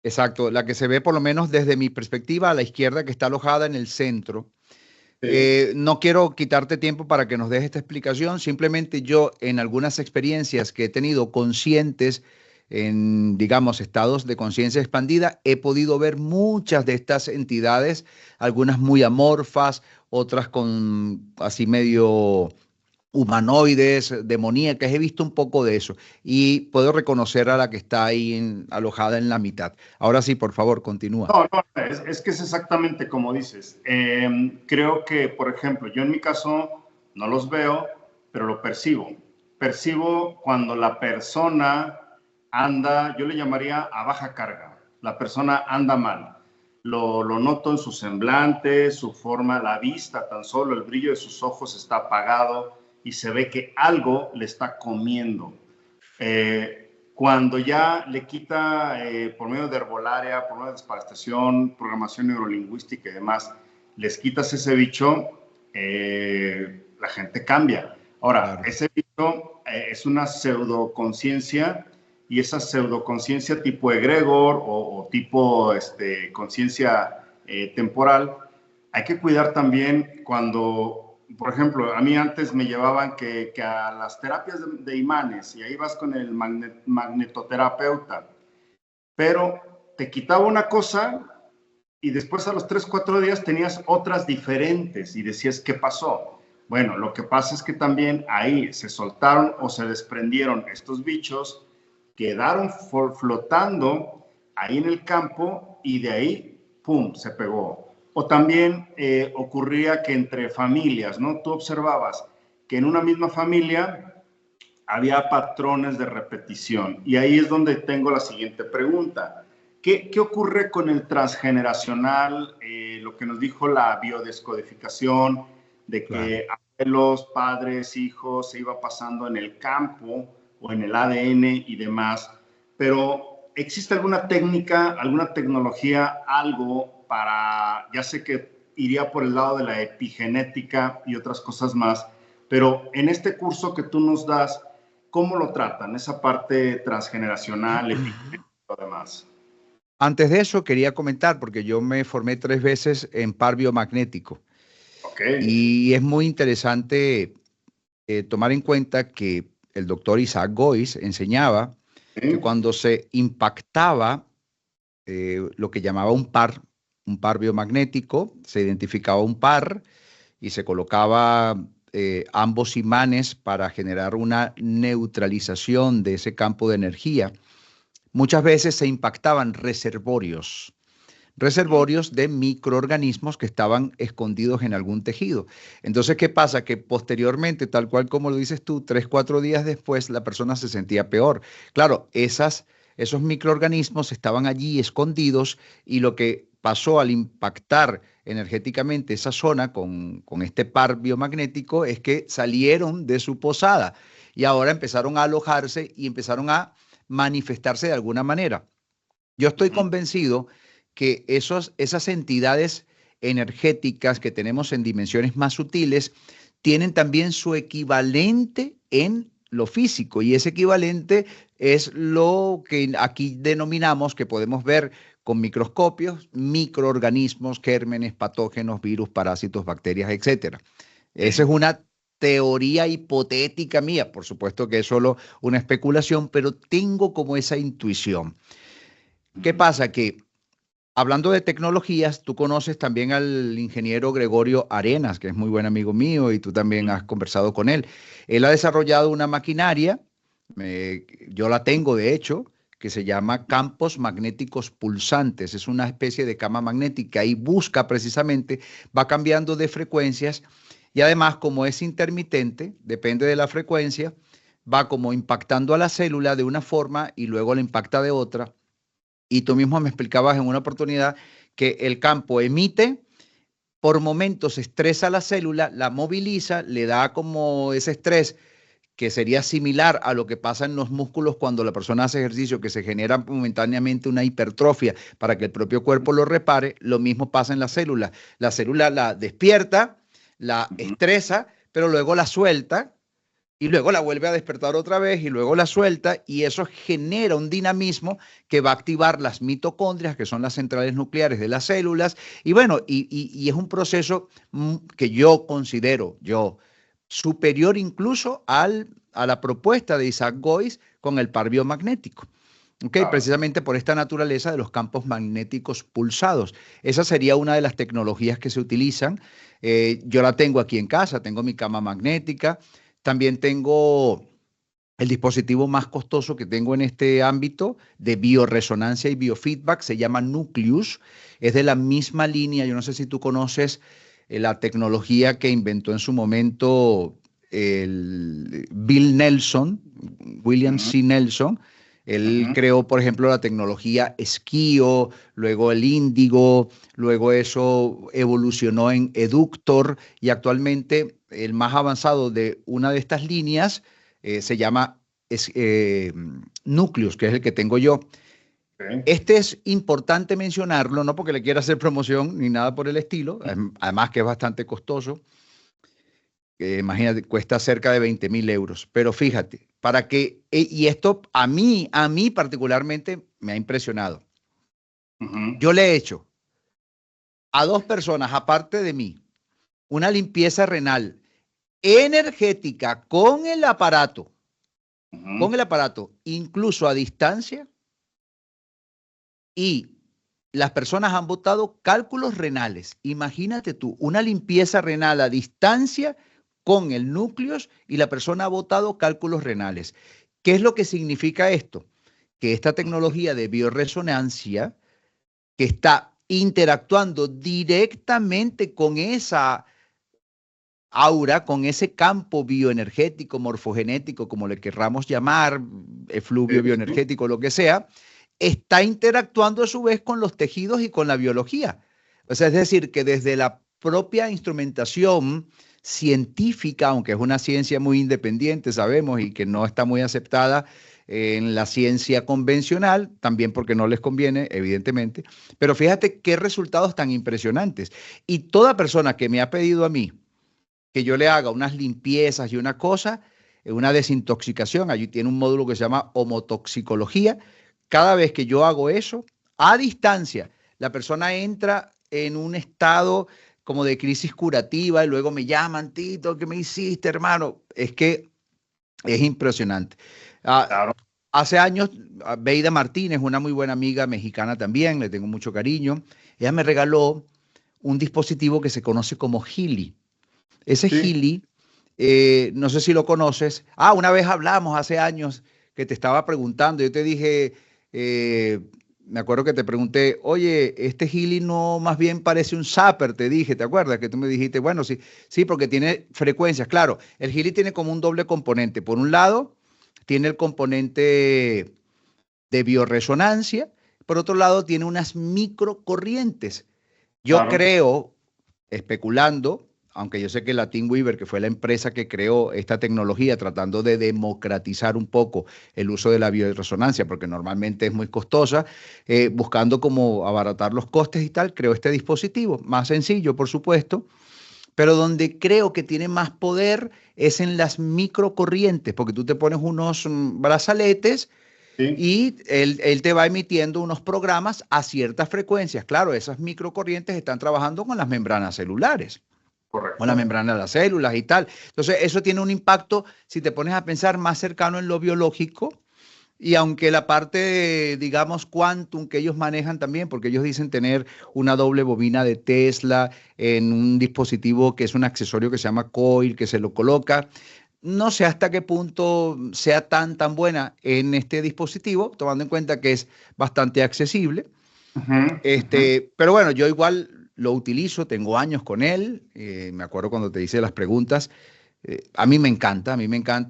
Exacto, la que se ve por lo menos desde mi perspectiva a la izquierda, que está alojada en el centro. sí, No quiero quitarte tiempo para que nos des esta explicación, simplemente yo en algunas experiencias que he tenido conscientes en, digamos, estados de conciencia expandida, he podido ver muchas de estas entidades, algunas muy amorfas, otras con así medio humanoides, demoníacas, he visto un poco de eso y puedo reconocer a la que está ahí alojada en la mitad. Ahora sí, por favor, continúa. no, no, es que es exactamente como dices. Creo que, por ejemplo, yo en mi caso no los veo, pero lo percibo. Percibo cuando la persona anda, yo le llamaría a baja carga. La persona anda mal. Lo noto en su semblante, su forma, la vista, tan solo el brillo de sus ojos está apagado y se ve que algo le está comiendo. Cuando ya le quita, por medio de herbolaria, por medio de desparasitación, programación neurolingüística y demás, les quitas ese bicho, la gente cambia. Ahora, Claro. ese bicho es una pseudoconciencia, y esa pseudoconciencia tipo egregor o tipo conciencia temporal, hay que cuidar también cuando, por ejemplo, a mí antes me llevaban que a las terapias de imanes, y ahí vas con el magnetoterapeuta, pero te quitaba una cosa y después a los 3 4 días tenías otras diferentes y decías, ¿qué pasó? Bueno, lo que pasa es que también ahí se soltaron o se desprendieron estos bichos, quedaron flotando ahí en el campo y de ahí, ¡pum!, se pegó. O también ocurría que entre familias, ¿no? Tú observabas que en una misma familia había patrones de repetición. Y ahí es donde tengo la siguiente pregunta. ¿Qué ocurre con el transgeneracional? Lo que nos dijo la biodescodificación, de Claro. que abuelos, padres, hijos, se iba pasando en el campo o en el ADN y demás. Pero, ¿existe alguna técnica, alguna tecnología, algo para, ya sé que iría por el lado de la epigenética y otras cosas más, pero en este curso que tú nos das, ¿cómo lo tratan? Esa parte transgeneracional, epigenética y demás. Antes de eso, quería comentar, porque yo me formé 3 veces en par biomagnético Ok. y es muy interesante tomar en cuenta que el doctor Isaac Gois enseñaba que Sí, cuando se impactaba lo que llamaba un par biomagnético, se identificaba un par y se colocaba ambos imanes para generar una neutralización de ese campo de energía. Muchas veces se impactaban reservorios de microorganismos que estaban escondidos en algún tejido. Entonces, ¿qué pasa? Que posteriormente, tal cual como lo dices tú, 3, 4 días después, la persona se sentía peor. Claro, esos microorganismos estaban allí escondidos y lo que pasó al impactar energéticamente esa zona con este par biomagnético es que salieron de su posada y ahora empezaron a alojarse y empezaron a manifestarse de alguna manera. Yo estoy convencido que esas entidades energéticas que tenemos en dimensiones más sutiles tienen también su equivalente en lo físico y ese equivalente es lo que aquí denominamos que podemos ver con microscopios, microorganismos, gérmenes, patógenos, virus, parásitos, bacterias, etcétera. Esa es una teoría hipotética mía, por supuesto que es solo una especulación, pero tengo como esa intuición. ¿Qué pasa? Que hablando de tecnologías, tú conoces también al ingeniero Gregorio Arenas, que es muy buen amigo mío y tú también has conversado con él. Él ha desarrollado una maquinaria, yo la tengo de hecho, que se llama campos magnéticos pulsantes. Es una especie de cama magnética y busca precisamente, va cambiando de frecuencias y además como es intermitente, depende de la frecuencia, va como impactando a la célula de una forma y luego la impacta de otra. Y tú mismo me explicabas en una oportunidad que el campo emite, por momentos estresa a la célula, la moviliza, le da como ese estrés que sería similar a lo que pasa en los músculos cuando la persona hace ejercicio, que se genera momentáneamente una hipertrofia para que el propio cuerpo lo repare. Lo mismo pasa en la célula. La célula la despierta, la estresa, pero luego la suelta y luego la vuelve a despertar otra vez y luego la suelta y eso genera un dinamismo que va a activar las mitocondrias, que son las centrales nucleares de las células. Y bueno, y es un proceso que yo considero, superior incluso a la propuesta de Isaac Gois con el par biomagnético. Okay, precisamente por esta naturaleza de los campos magnéticos pulsados. Esa sería una de las tecnologías que se utilizan. Yo la tengo aquí en casa, tengo mi cama magnética. También tengo el dispositivo más costoso que tengo en este ámbito de bioresonancia y biofeedback, se llama Nucleus. Es de la misma línea, yo no sé si tú conoces la tecnología que inventó en su momento el Bill Nelson, William C. Nelson. Él creó, por ejemplo, la tecnología Esquio, luego el Índigo, luego eso evolucionó en Eductor y actualmente el más avanzado de una de estas líneas se llama Nucleus, que es el que tengo yo. Okay. Este es importante mencionarlo, no porque le quiera hacer promoción ni nada por el estilo, además que es bastante costoso. Imagínate, cuesta cerca de 20.000 euros. Pero fíjate, para que, y esto a mí particularmente me ha impresionado. Yo le he hecho a 2 personas, aparte de mí, una limpieza renal energética con el aparato, incluso a distancia, y las personas han botado cálculos renales. Imagínate tú, una limpieza renal a distancia con el Nucleus y la persona ha botado cálculos renales. ¿Qué es lo que significa esto? Que esta tecnología de bioresonancia que está interactuando directamente con esa aura, con ese campo bioenergético, morfogenético, como le querramos llamar, efluvio bioenergético, lo que sea, está interactuando a su vez con los tejidos y con la biología. O sea, es decir, que desde la propia instrumentación científica, aunque es una ciencia muy independiente, sabemos, y que no está muy aceptada en la ciencia convencional, también porque no les conviene, evidentemente, pero fíjate qué resultados tan impresionantes. Y toda persona que me ha pedido a mí que yo le haga unas limpiezas y una cosa, una desintoxicación, allí tiene un módulo que se llama homotoxicología. Cada vez que yo hago eso, a distancia, la persona entra en un estado como de crisis curativa y luego me llaman, Tito, ¿qué me hiciste, hermano? Es que es impresionante. Claro. Hace años, Beida Martínez, una muy buena amiga mexicana también, le tengo mucho cariño, ella me regaló un dispositivo que se conoce como Healy. Ese Healy, no sé si lo conoces. Una vez hablamos hace años que te estaba preguntando, yo te dije, me acuerdo que te pregunté, oye, este Healy no más bien parece un zapper, te dije, ¿te acuerdas? Que tú me dijiste, bueno, sí, porque tiene frecuencias. Claro, el Healy tiene como un doble componente. Por un lado, tiene el componente de bioresonancia, por otro lado, tiene unas microcorrientes. Yo creo, especulando, aunque yo sé que la TeamWeaver, que fue la empresa que creó esta tecnología tratando de democratizar un poco el uso de la bioresonancia, porque normalmente es muy costosa, buscando como abaratar los costes y tal, creó este dispositivo, más sencillo, por supuesto, pero donde creo que tiene más poder es en las microcorrientes, porque tú te pones unos brazaletes Sí, y él te va emitiendo unos programas a ciertas frecuencias. Claro, esas microcorrientes están trabajando con las membranas celulares, con la correcto. membrana de las células y tal. Entonces, eso tiene un impacto, si te pones a pensar, más cercano en lo biológico. Y aunque la parte, digamos, quantum que ellos manejan también, porque ellos dicen tener una doble bobina de Tesla en un dispositivo que es un accesorio que se llama coil, que se lo coloca. No sé hasta qué punto sea tan buena en este dispositivo, tomando en cuenta que es bastante accesible. Ujú, ujú. Pero bueno, yo igual lo utilizo, tengo años con él, me acuerdo cuando te hice las preguntas, a mí me encanta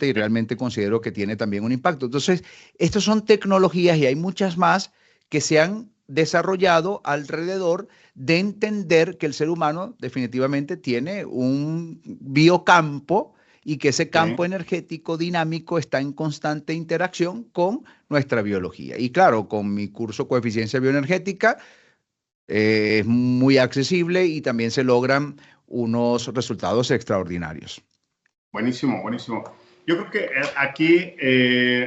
y realmente considero que tiene también un impacto. Entonces, estas son tecnologías y hay muchas más que se han desarrollado alrededor de entender que el ser humano definitivamente tiene un biocampo y que ese Sí. campo energético dinámico está en constante interacción con nuestra biología. Y claro, con mi curso Coeficiencia Bioenergética es muy accesible y también se logran unos resultados extraordinarios. Buenísimo, buenísimo. Yo creo que aquí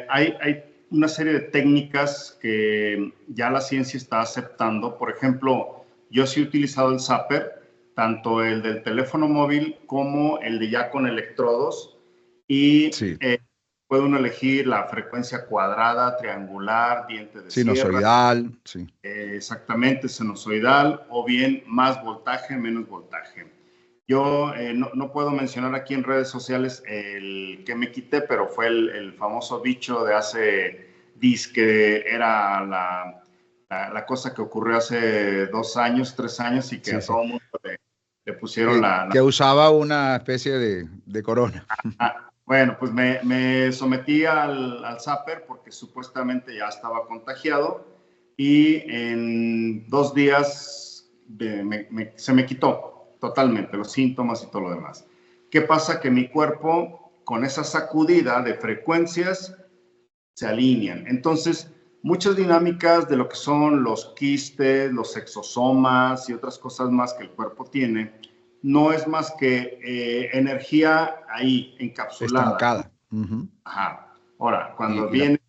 hay una serie de técnicas que ya la ciencia está aceptando. Por ejemplo, yo sí he utilizado el Zapper, tanto el del teléfono móvil como el de ya con electrodos, y Sí, puede uno elegir la frecuencia cuadrada, triangular, diente de sierra, sinusoidal, sí. exactamente sinusoidal, o bien más voltaje, menos voltaje. Yo no puedo mencionar aquí en redes sociales el que me quité, pero fue el famoso bicho de hace, que era la cosa que ocurrió hace 2 años, 3 años, y que Sí, a sí. todo el mundo le pusieron Que usaba una especie de corona. bueno, pues me sometí al Zapper porque supuestamente ya estaba contagiado y en 2 días se me quitó totalmente los síntomas y todo lo demás. ¿Qué pasa? Que mi cuerpo con esa sacudida de frecuencias se alinean. Entonces, muchas dinámicas de lo que son los quistes, los exosomas y otras cosas más que el cuerpo tiene, no es más que energía ahí, encapsulada, ¿no? Estancada. Ujú. Ajá. Ahora, cuando Y la, viene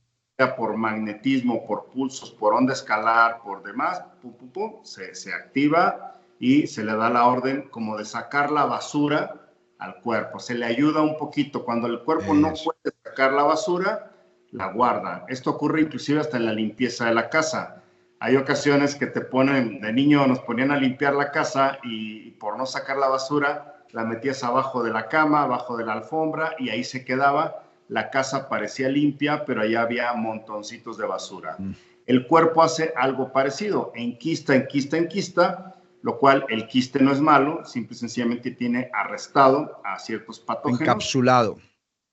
por magnetismo, por pulsos, por onda escalar, por demás, pum, pum, pum, se activa y se le da la orden como de sacar la basura al cuerpo. Se le ayuda un poquito. Cuando el cuerpo no eso. puede sacar la basura, la guarda. Esto ocurre inclusive hasta en la limpieza de la casa. Hay ocasiones que te ponen, de niño nos ponían a limpiar la casa y por no sacar la basura, la metías abajo de la cama, abajo de la alfombra y ahí se quedaba. La casa parecía limpia, pero allá había montoncitos de basura. Mm. El cuerpo hace algo parecido, enquista, enquista, enquista, lo cual el quiste no es malo, simple y sencillamente tiene arrestado a ciertos patógenos Encapsulado.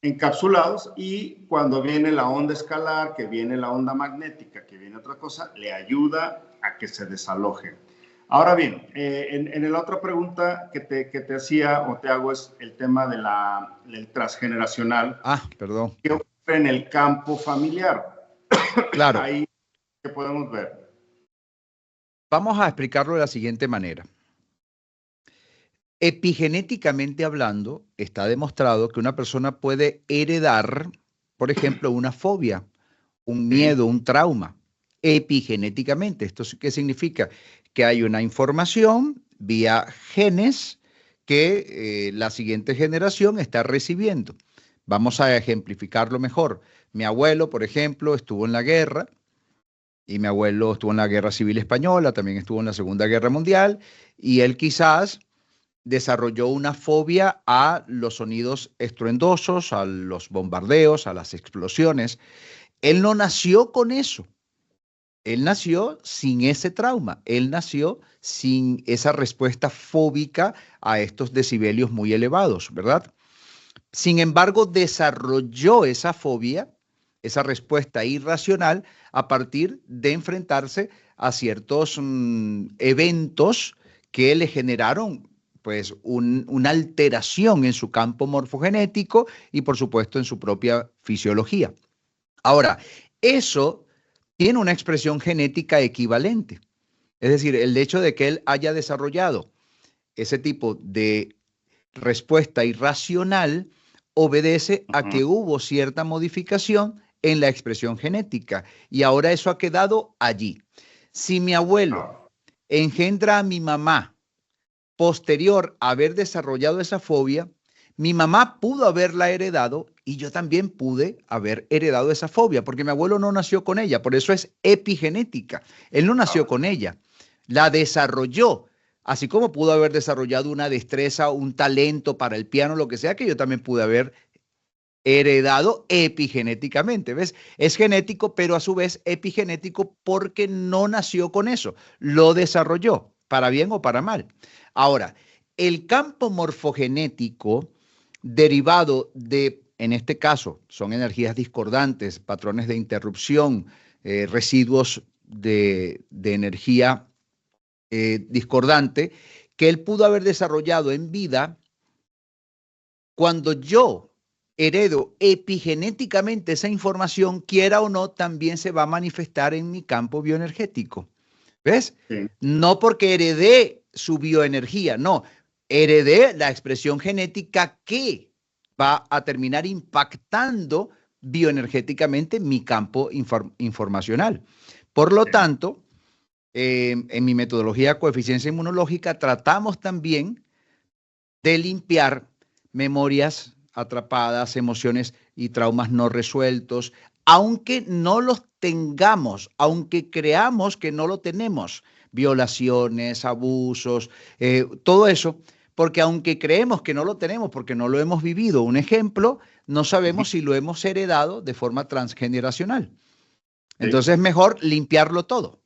encapsulados, y cuando viene la onda escalar, que viene la onda magnética, que viene otra cosa, le ayuda a que se desaloje. Ahora bien, en la otra pregunta que te hacía o te hago es el tema del transgeneracional. Ah, perdón. ¿Qué ocurre en el campo familiar? Claro, Ahí que podemos ver. vamos a explicarlo de la siguiente manera. Epigenéticamente hablando, está demostrado que una persona puede heredar, por ejemplo, una fobia, un Sí, miedo, un trauma, epigenéticamente. ¿Esto qué significa? Que hay una información vía genes que la siguiente generación está recibiendo. Vamos a ejemplificarlo mejor. Mi abuelo, por ejemplo, estuvo en la guerra y mi abuelo estuvo en la Guerra Civil Española, también estuvo en la Segunda Guerra Mundial y él quizás desarrolló una fobia a los sonidos estruendosos, a los bombardeos, a las explosiones. Él no nació con eso. Él nació sin ese trauma. Él nació sin esa respuesta fóbica a estos decibelios muy elevados, ¿verdad? Sin embargo, desarrolló esa fobia, esa respuesta irracional, a partir de enfrentarse a ciertos eventos que le generaron pues una alteración en su campo morfogenético y por supuesto en su propia fisiología. Ahora, eso tiene una expresión genética equivalente. Es decir, el hecho de que él haya desarrollado ese tipo de respuesta irracional obedece a uh-huh. que hubo cierta modificación en la expresión genética. Y ahora eso ha quedado allí. Si mi abuelo engendra a mi mamá posterior a haber desarrollado esa fobia, mi mamá pudo haberla heredado y yo también pude haber heredado esa fobia, porque mi abuelo no nació con ella, por eso es epigenética. Él no nació con ella, la desarrolló, así como pudo haber desarrollado una destreza, un talento para el piano, lo que sea, que yo también pude haber heredado epigenéticamente, ¿ves? Es genético, pero a su vez epigenético porque no nació con eso, lo desarrolló, para bien o para mal. Ahora, el campo morfogenético derivado de, en este caso, son energías discordantes, patrones de interrupción, residuos de energía discordante, que él pudo haber desarrollado en vida. Cuando yo heredo epigenéticamente esa información, quiera o no, también se va a manifestar en mi campo bioenergético. ¿Ves? Sí. No porque heredé su bioenergía, no, heredé la expresión genética que va a terminar impactando bioenergéticamente mi campo informacional. Por lo tanto, en mi metodología de coeficiencia inmunológica tratamos también de limpiar memorias atrapadas, emociones y traumas no resueltos, aunque no los tengamos, aunque creamos que no lo tenemos, violaciones, abusos, todo eso, porque aunque creemos que no lo tenemos porque no lo hemos vivido, un ejemplo, no sabemos si lo hemos heredado de forma transgeneracional. Entonces es mejor limpiarlo todo.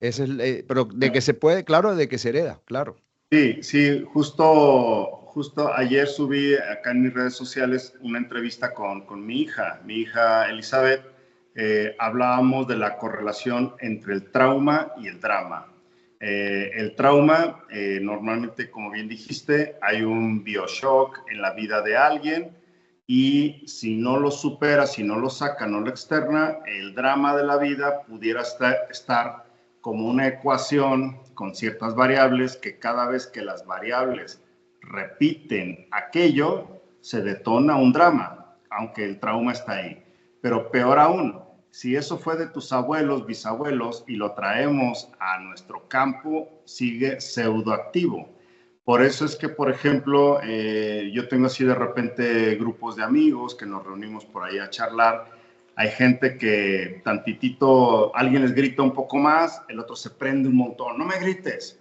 Ese es, pero de que se puede, claro, de que se hereda, claro. Sí, sí, justo ayer subí acá en mis redes sociales una entrevista con mi hija Elizabeth. Hablábamos de la correlación entre el trauma y el drama. El trauma, normalmente, como bien dijiste, hay un bioshock en la vida de alguien y si no lo supera, si no lo saca, no lo externa, el drama de la vida pudiera estar como una ecuación con ciertas variables que cada vez que las variables repiten aquello, se detona un drama, aunque el trauma está ahí. Pero peor aún, si eso fue de tus abuelos, bisabuelos, y lo traemos a nuestro campo, sigue pseudoactivo. Por eso es que, por ejemplo, yo tengo así de repente grupos de amigos que nos reunimos por ahí a charlar. Hay gente que tantitito, alguien les grita un poco más, el otro se prende un montón, no me grites.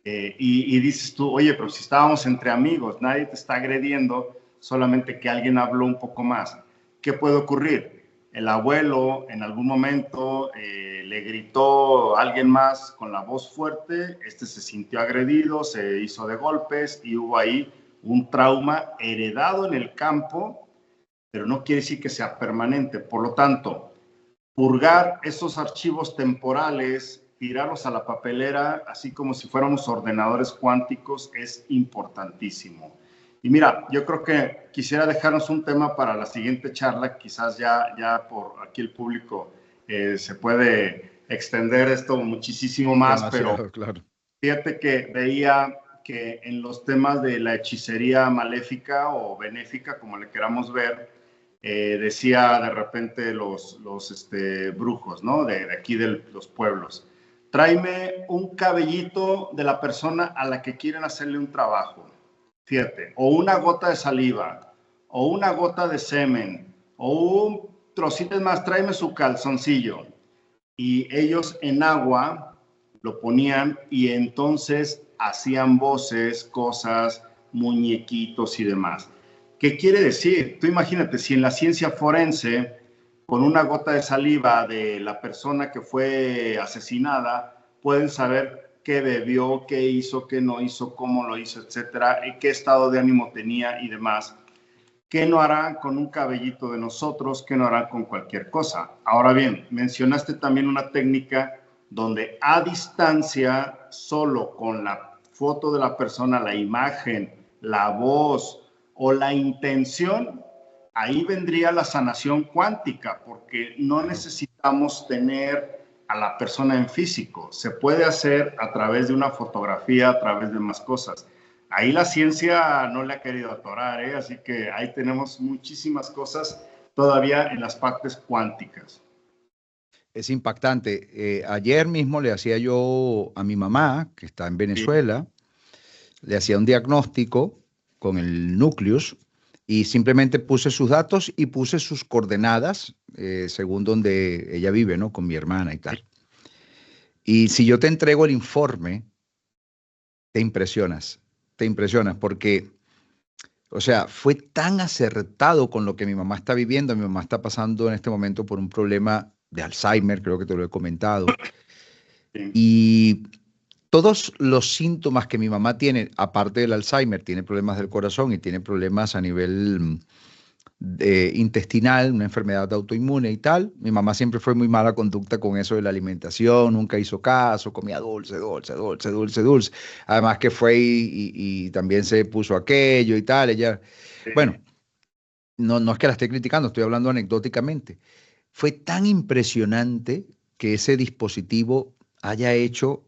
Y dices tú, oye, pero si estábamos entre amigos, nadie te está agrediendo, solamente que alguien habló un poco más. ¿Qué puede ocurrir? El abuelo en algún momento le gritó a alguien más con la voz fuerte, este se sintió agredido, se hizo de golpes y hubo ahí un trauma heredado en el campo, pero no quiere decir que sea permanente. Por lo tanto, purgar esos archivos temporales, tirarlos a la papelera, así como si fuéramos ordenadores cuánticos, es importantísimo. Y mira, yo creo que quisiera dejarnos un tema para la siguiente charla, quizás ya por aquí el público se puede extender esto muchísimo más, pero claro. Fíjate que veía que en los temas de la hechicería maléfica o benéfica, como le queramos ver, decía de repente los brujos, ¿no? De aquí de los pueblos, tráeme un cabellito de la persona a la que quieren hacerle un trabajo. Fíjate, o una gota de saliva, o una gota de semen, o un trocito más, tráeme su calzoncillo. Y ellos en agua lo ponían y entonces hacían voces, cosas, muñequitos y demás. ¿Qué quiere decir? Tú imagínate, si en la ciencia forense, con una gota de saliva de la persona que fue asesinada, pueden saber qué bebió, qué hizo, qué no hizo, cómo lo hizo, etcétera, y qué estado de ánimo tenía y demás. ¿Qué no harán con un cabellito de nosotros? ¿Qué no harán con cualquier cosa? Ahora bien, mencionaste también una técnica donde a distancia, solo con la foto de la persona, la imagen, la voz o la intención, ahí vendría la sanación cuántica, porque no necesitamos tener a la persona en físico. Se puede hacer a través de una fotografía, a través de más cosas. Ahí la ciencia no le ha querido atorar, así que ahí tenemos muchísimas cosas todavía en las partes cuánticas. Es impactante. Ayer mismo le hacía yo a mi mamá, que está en Venezuela, le hacía un diagnóstico con el Nucleus y simplemente puse sus datos y puse sus coordenadas según donde ella vive, ¿no? Con mi hermana y tal. Y si yo te entrego el informe, te impresionas porque, o sea, fue tan acertado con lo que mi mamá está viviendo. Mi mamá está pasando en este momento por un problema de Alzheimer, creo que te lo he comentado. Sí. Y todos los síntomas que mi mamá tiene, aparte del Alzheimer, tiene problemas del corazón y tiene problemas a nivel intestinal, una enfermedad autoinmune y tal. Mi mamá siempre fue muy mala conducta con eso de la alimentación, nunca hizo caso, comía dulce, dulce, dulce, dulce, dulce. Además que fue y también se puso aquello y tal. Ella, bueno, no es que la esté criticando, estoy hablando anecdóticamente. Fue tan impresionante que ese dispositivo haya hecho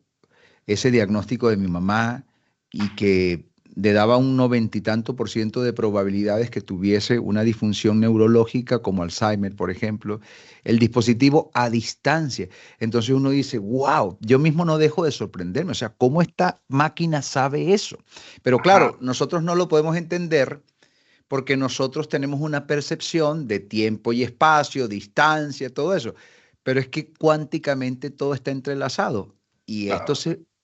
ese diagnóstico de mi mamá y que le daba un 90 y tanto % de probabilidades que tuviese una disfunción neurológica como Alzheimer, por ejemplo, el dispositivo a distancia. Entonces uno dice, wow, yo mismo no dejo de sorprenderme, o sea, ¿cómo esta máquina sabe eso? Pero claro, nosotros no lo podemos entender porque nosotros tenemos una percepción de tiempo y espacio, distancia, todo eso. Pero es que cuánticamente todo está entrelazado y Claro.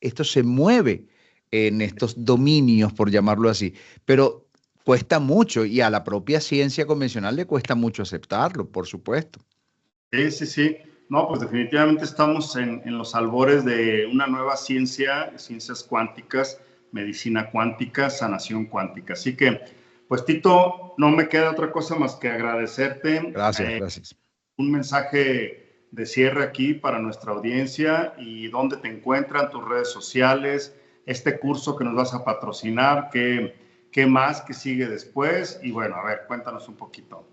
esto se mueve en estos dominios, por llamarlo así. Pero cuesta mucho y a la propia ciencia convencional le cuesta mucho aceptarlo, por supuesto. Sí, sí, sí. No, pues definitivamente estamos en los albores de una nueva ciencia, ciencias cuánticas, medicina cuántica, sanación cuántica. Así que, pues Tito, no me queda otra cosa más que agradecerte. Gracias, gracias. Un mensaje de cierre aquí para nuestra audiencia y dónde te encuentran tus redes sociales, este curso que nos vas a patrocinar, qué más que sigue después. Y bueno, a ver, cuéntanos un poquito.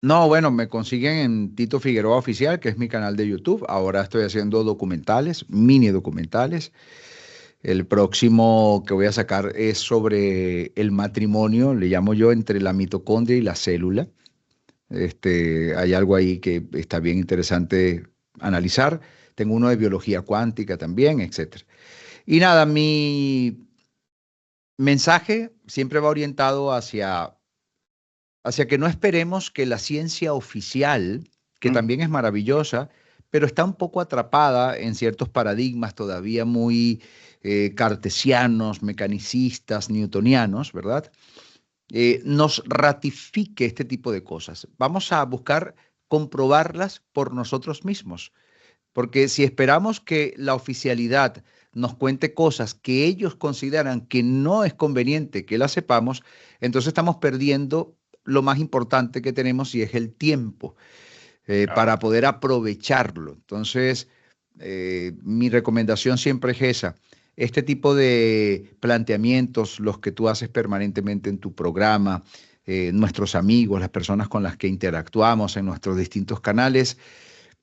No, bueno, me consiguen en Tito Figueroa Oficial, que es mi canal de YouTube. Ahora estoy haciendo documentales, mini documentales. El próximo que voy a sacar es sobre el matrimonio, le llamo yo, entre la mitocondria y la célula. Hay algo ahí que está bien interesante analizar. Tengo uno de biología cuántica también, etcétera. Y nada, mi mensaje siempre va orientado hacia que no esperemos que la ciencia oficial, que también es maravillosa, pero está un poco atrapada en ciertos paradigmas todavía muy cartesianos, mecanicistas, newtonianos, ¿verdad? Nos ratifique este tipo de cosas. Vamos a buscar comprobarlas por nosotros mismos, porque si esperamos que la oficialidad nos cuente cosas que ellos consideran que no es conveniente que las sepamos, entonces estamos perdiendo lo más importante que tenemos y es el tiempo para poder aprovecharlo. Entonces, mi recomendación siempre es esa. Este tipo de planteamientos, los que tú haces permanentemente en tu programa, nuestros amigos, las personas con las que interactuamos en nuestros distintos canales,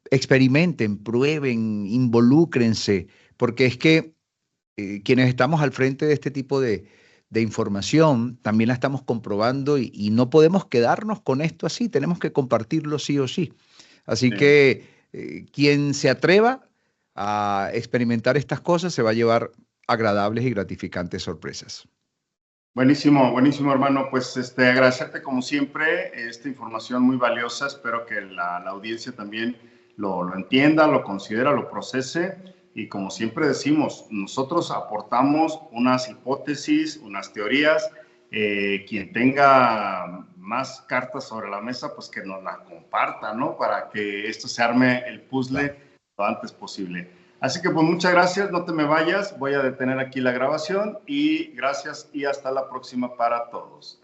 experimenten, prueben, involúcrense, porque es que quienes estamos al frente de este tipo de información también la estamos comprobando y no podemos quedarnos con esto así, tenemos que compartirlo sí o sí. Así que quien se atreva a experimentar estas cosas se va a llevar agradables y gratificantes sorpresas. Buenísimo, buenísimo, hermano. Pues agradecerte como siempre esta información muy valiosa. Espero que la audiencia también lo entienda, lo considera, lo procese. Y como siempre decimos, nosotros aportamos unas hipótesis, unas teorías. Quien tenga más cartas sobre la mesa, pues que nos la comparta, ¿no? Para que esto se arme el Claro. puzzle lo antes posible. Así que pues muchas gracias, no te me vayas, voy a detener aquí la grabación y gracias y hasta la próxima para todos.